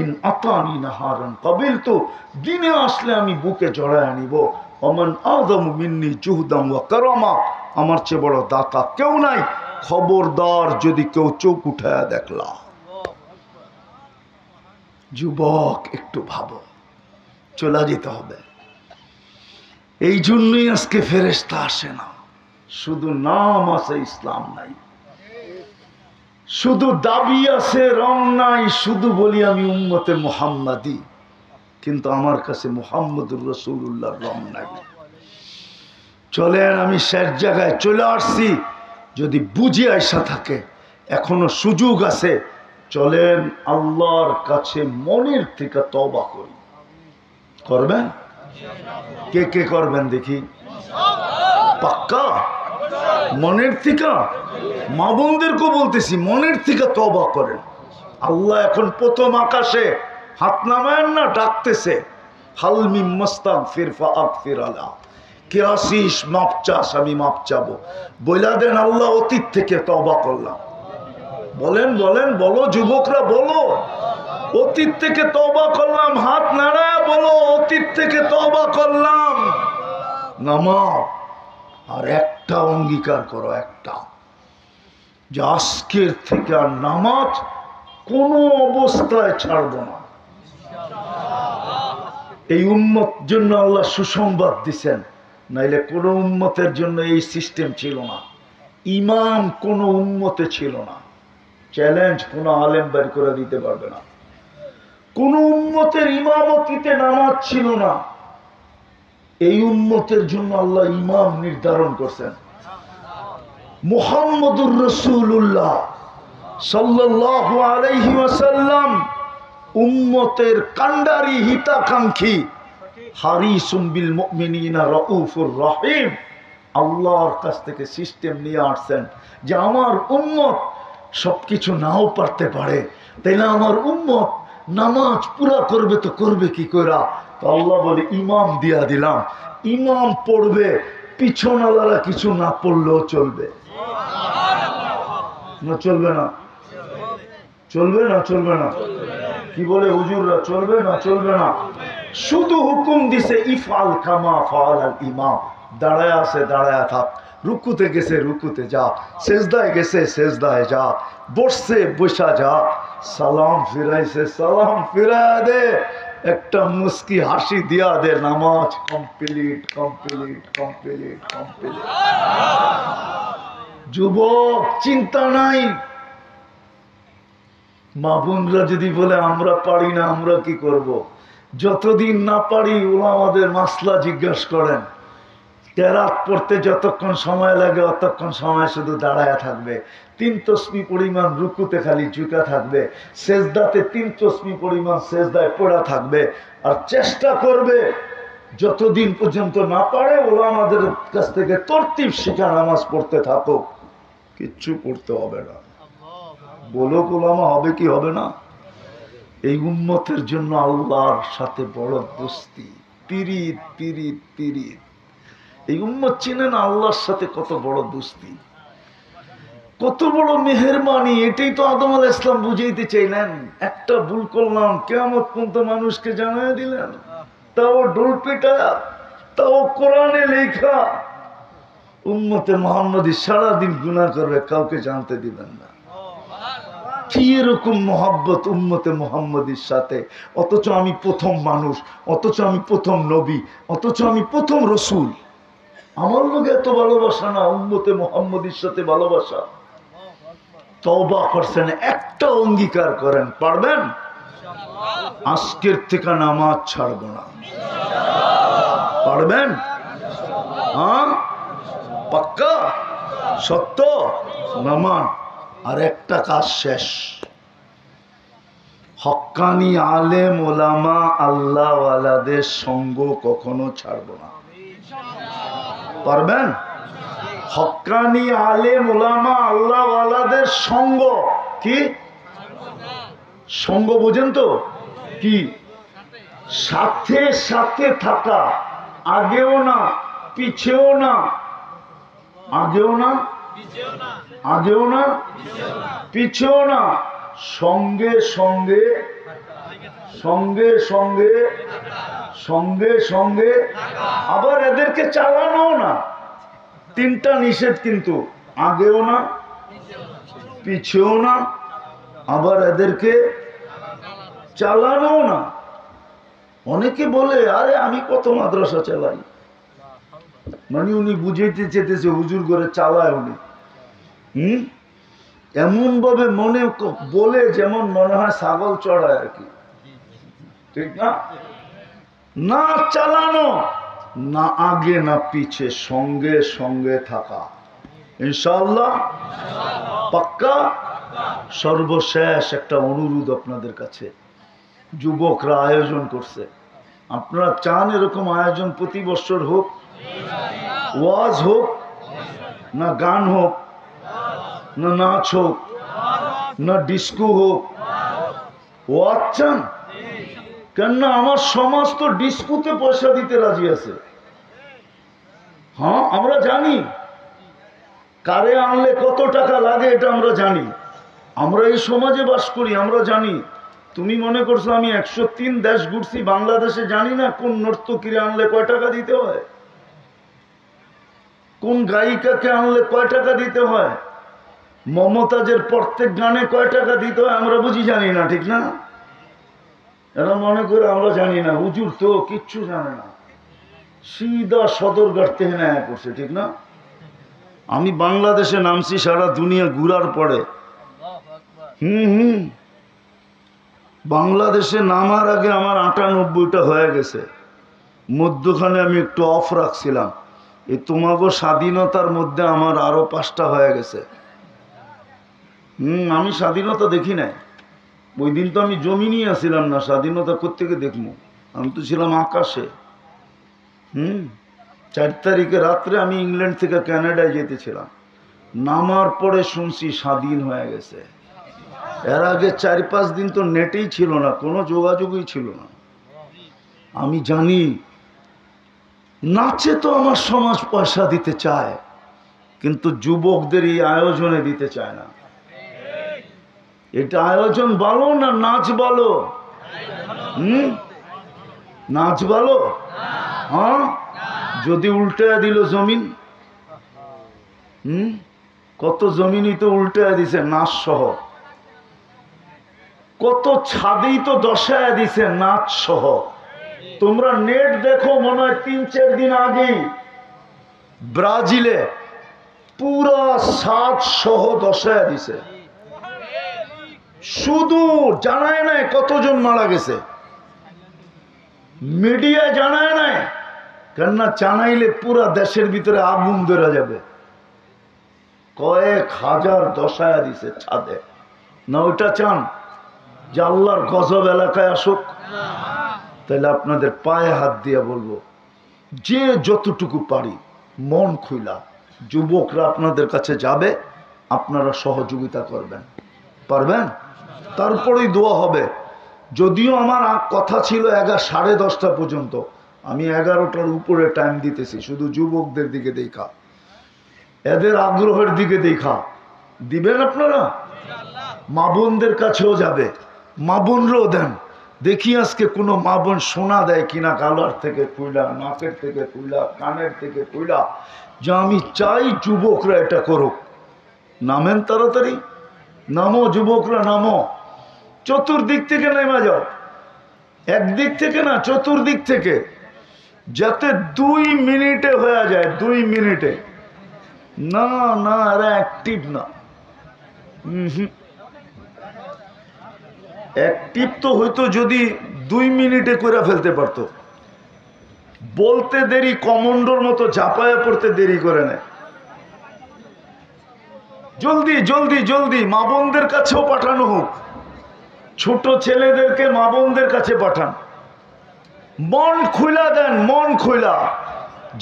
ইন আতানি নাহারান কাবিলতু, দিনে আসলে আমি বুকে চড়ায় আনিব। ওমান আযমু মিন্নি জুহদাম ওয়া কারামা, আমার চেয়ে বড় দাতা কেউ নাই। খবরদার যদি কেউ চোখ উঠায় দেখলা, যুবক একটু ভাবো, চলে যেতে হবে। এই জন্যই আজকে ফেরেশতা আসে না। শুধু নাম আছে, ইসলাম নাই। শুধু দাবি আছে, রং নাই। শুধু বলি আমি উম্মতে মুহাম্মাদি, কিন্তু আমার কাছে মুহাম্মদুর রাসূলুল্লাহর রং নাই। চলেন, আমি শেষ জায়গায় চলে আসছি। যদি বুঝে আইসা থাকে, এখনো সুযোগ আছে। চলেন আল্লাহর কাছে মনের থেকে তওবা করি। করবেন? কে কে করবেন দেখি? পাক্কা মনের থেকে? মা বোনদেরকেও বলতেছি, মনের থেকে তওবা করেন। আল্লাহ এখন প্রথম আকাশে হাত নামায়েন না, ডাকতেছে, হাল মিন মুস্তাগফির ফাগফির আলা। কে আসিস মাপ চাস, আমি মাপ চাবো। বইলা দেন, আল্লাহ অতীত থেকে তওবা করলাম। বলেন বলেন, বলো যুবকরা, বলো অতীত থেকে তওবা করলাম। হাত নাড়ায় বলো, অতীত থেকে তওবা করলাম। নামাও। আর একটা অঙ্গীকার করো, একটা, যে আজকের থেকে আর নামাজ কোনো অবস্থায় ছাড়ব না। এই উম্মত জন্য আল্লাহ সুসংবাদ দিছেন, নাইলে কোন উম্মতের জন্য এই সিস্টেম ছিল না। ইমাম কোন উম্মতে ছিল না। চ্যালেঞ্জ কোন আলেম বের করে দিতে পারবে না। কোন উম্মতের ইমামতিতে নামাজ ছিল না। এই উম্মতের জন্য আল্লাহ ইমাম নির্ধারণ করছেন। মুহাম্মদুর রাসূলুল্লাহ সাল্লাল্লাহু আলাইহি ওয়াসাল্লাম উম্মতের কান্ডারি, হিতাকাঙ্ক্ষী, হারিসুম বিল মুমিনিনা রাউফুর রহিম। আল্লাহর কাছ থেকে সিস্টেম নিয়ে আসছেন যে আমার উম্মত সবকিছু নাও পারতে পারে, তাই না? আমার উম্মত নামাজ পুরা করবে তো করবে কি কইরা? তো আল্লাহ বলে ইমাম দিয়া দিলাম। ইমাম পড়বে, পিছনালারা কিছু না পড়লেও চলবে। না চলবে না? চলবে না? চলবে না? কি বলে হুজুররা, চলবে না? চলবে না। শুধু হুকুম দিছে, ইফআল কামা ফাআলাল ইমাম। দাঁড়ায় আছে, দাঁড়ায় থাক। রুকুতে গেছে, রুকুতে যা। সেজদায় গেছে, সেজদায় যা। বসছে, বসা যা। সালাম ফিরাইছে, সালাম ফিরায় দে। একটা মুস্কি হাসি দিয়া দে। নামাজ কমপ্লিট, কমপ্লিট, কমপ্লিট, কমপ্লিট। যুবক চিন্তা নাই। মা বোনরা যদি বলে আমরা পারি না, আমরা কি করব? যতদিন না পারি ওলামাদের মাসলা জিজ্ঞাসা করেন। কেরাত পড়তে যতক্ষণ সময় লাগে অতক্ষণ সময় শুধু দাঁড়ায় থাকবে। 3 তসবিহ পরিমাণ রুকুতে খালি ঝুঁকা থাকবে। সেজদাতে 3 তসবিহ পরিমাণ সেজদায় পড়া থাকবে। আর চেষ্টা করবে যতদিন পর্যন্ত না পারে ওলামাদের কাছ থেকে তরতিব শিখা নামাজ পড়তে থাকো। কিচ্ছু পড়তে হবে না। বলো ওলামা হবে কি হবে না? এই উম্মতের জন্য আল্লাহর সাথে বড় দোস্তি, পিরিত, পিরিত, পিরিত। এই উম্মত চিনেন আল্লাহর সাথে কত বড় দোস্তি, কত বড় মেহেরবানি। এটাই তো আদম আলাইহিস সালাম বুঝাইতে চাইলেন। একটা ভুল করলাম, কিয়ামত পর্যন্ত মানুষকে জানাই দিলেন, তাও ঢোল পিটা, তাও কোরআনে লেখা। উম্মতে মুহাম্মদী সারাদিন গুনাহ করবে, কাউকে জানতে দিবেন না। কি এরকম মহব্বত উম্মতে মুহাম্মদীর সাথে! অথচ আমি প্রথম মানুষ, অথচ আমি প্রথম নবী, অথচ আমি প্রথম রসুল। আমার লোক এত ভালোবাসা না, উম্মতে মুহাম্মদীর সাথে ভালোবাসা। তওবা করছেন, একটা অঙ্গীকার করেন, পারবেন? আজকের থেকে নামাজ ছাড়ব না। পারবেন? হ্যাঁ, পাক্কা, সত্য? নামান। আর একটা কাজ শেষ। হক্কানি আলেম ওলামা আল্লাহওয়ালাদের সঙ্গ কখনো ছাড়ব না। পারবেন? হক্কানি আলেম ওলামা আল্লাহওয়ালাদের সঙ্গ কি? সঙ্গ বোঝেন তো কি? সাথে সাথে থাকা, আগেও না পিছেও না, আগেও না আগেও না পিছেও না, সঙ্গে সঙ্গে, সঙ্গে সঙ্গে, সঙ্গে সঙ্গে। আবার এদেরকে চালানো না। 3টা নিষেধ কিন্তু, আগেও না পিছেও না, আবার এদেরকে চালানো না। অনেকে বলে আরে আমি কত মাদ্রাসা চালাই, মানে উনি বুঝাইতে চেতেছে হুজুর করে চালায় উনি। এমন ভাবে মনে বলে যেমন মনে হয় ছাগল চড়ায় আর কি, ঠিক না? না চালানো, না আগে না পিছে, সঙ্গে সঙ্গে থাকা। ইনশাআল্লাহ পাক্কা। সর্বশেষ একটা অনুরোধ আপনাদের কাছে, যুবকরা আয়োজন করছে, আপনারা চান এরকম আয়োজন প্রতি বছর হোক? ওয়াজ হোক না গান হোক না নাচ হোক না ডিস্কো হোক? ওয়াজ চান? কেননা আমার সমাজ তো ডিস্কোতে পয়সা দিতে রাজি আছে। হ্যাঁ আমরা জানি কারে আনলে কত টাকা লাগে, এটা আমরা জানি। আমরা এই সমাজে বাস করি, আমরা জানি। তুমি মনে করছো আমি 103 দেশ ঘুরছি, বাংলাদেশে জানি না কোন নর্তকীরে আনলে কয় টাকা দিতে হয়, কোন গায়িকাকে আনলে কয় টাকা দিতে হয়, মমতাজের প্রত্যেক গানে কয় টাকা দিতে হয় আমরা বুঝি জানি না, ঠিক না? এরা মনে করে আমরা জানি না, হুজুর তো কিচ্ছু জানে না, সিধা সদরঘাট থেকে নেয় করছে, ঠিক না? আমি বাংলাদেশে নামছি সারা দুনিয়া ঘুরার পরে। বাংলাদেশে নামার আগে আমার 98টা হয়ে গেছে, মধ্যখানে আমি একটু অফ রাখছিলাম। এই তোমাগো স্বাধীনতার মধ্যে আমার আরো 5টা হয়ে গেছে। আমি স্বাধীনতা দেখি নাই, ওই দিন তো আমি জমিনই আসছিলাম না, স্বাধীনতা কোত্থেকে দেখবো? আমি তো ছিলাম আকাশে। 4 তারিখে রাত্রে আমি ইংল্যান্ড থেকে কানাডায় যেতেছিলাম, নামার পরে শুনছি স্বাধীন হয়ে গেছে। এর আগে 4-5 দিন তো নেটেই ছিল না, কোনো যোগাযোগই ছিল না। আমি জানি নাচে তো আমার সমাজ পয়সা দিতে চায়, কিন্তু যুবকদের এই আয়োজনে দিতে চায় না। এটা আয়োজন ভালো না নাচ ভালো? নাচ ভালো? হ্যাঁ, যদি উল্টায় দিল জমিন, কত জমিনই তো উল্টায় দিছে নাচ সহ, কত ছাদেই তো দশায় দিছে নাচ সহ। তোমরা নেট দেখো, মনে হয় 3-4 দিন আগেই ব্রাজিলে পুরা সাজ সহ দশায় দিছে, শুধু জানায় নাই কতজন মারা গেছে, মিডিয়া জানায় নাই, কেননা জানাইলে পুরা দেশের ভিতরে আগুন ধরে যাবে। কয়েক হাজার দশায় দিছে ছাদে। না ওইটা চান যে আল্লাহর গজব এলাকায় আসুক? তাহলে আপনাদের পায়ে হাত দিয়ে বলবো, যে যতটুকু পারি মন খুইলা যুবকরা আপনাদের কাছে যাবে, আপনারা সহযোগিতা করবেন, পারবেন? তারপরেই দোয়া হবে। যদিও আমার কথা ছিল 10:30 পর্যন্ত, আমি 11টার উপরে টাইম দিতেছি, শুধু যুবকদের দিকে দেখা, এদের আগ্রহের দিকে দেখা। দিবেন আপনারা? মা বোনদের কাছেও যাবে, মা বোনরাও দেন। দেখি আজকে কোনো মা বোন সোনা দেয় কিনা, গালার থেকে কইলা, নাকের থেকে কইলা, কানের থেকে কইলা, যে আমি চাই যুবকরা এটা করুক। নামেন তাড়াতাড়ি, নামো যুবকরা, নামো। চতুর্দিক থেকে নেমে যাও, একদিক থেকে না, চতুর্দিক থেকে, যাতে 2 মিনিটে হয়ে যায়। 2 মিনিটে না, না এরা অ্যাক্টিভ না। অ্যাক্টিভ তো হয়তো যদি 2 মিনিটে করে ফেলতে পারতো। বলতে দেরি, কমান্ডোর মতো ঝাঁপায়া পড়তে দেরি করে নেয়। জলদি জলদি জলদি মা বোনদের কাছেও পাঠানো হোক, ছোট ছেলেদেরকে মা বোনদের কাছে পাঠান। মন খুলা দেন, মন খুলা।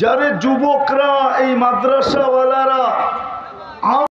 যারে যুবকরা এই মাদ্রাসাওয়ালারা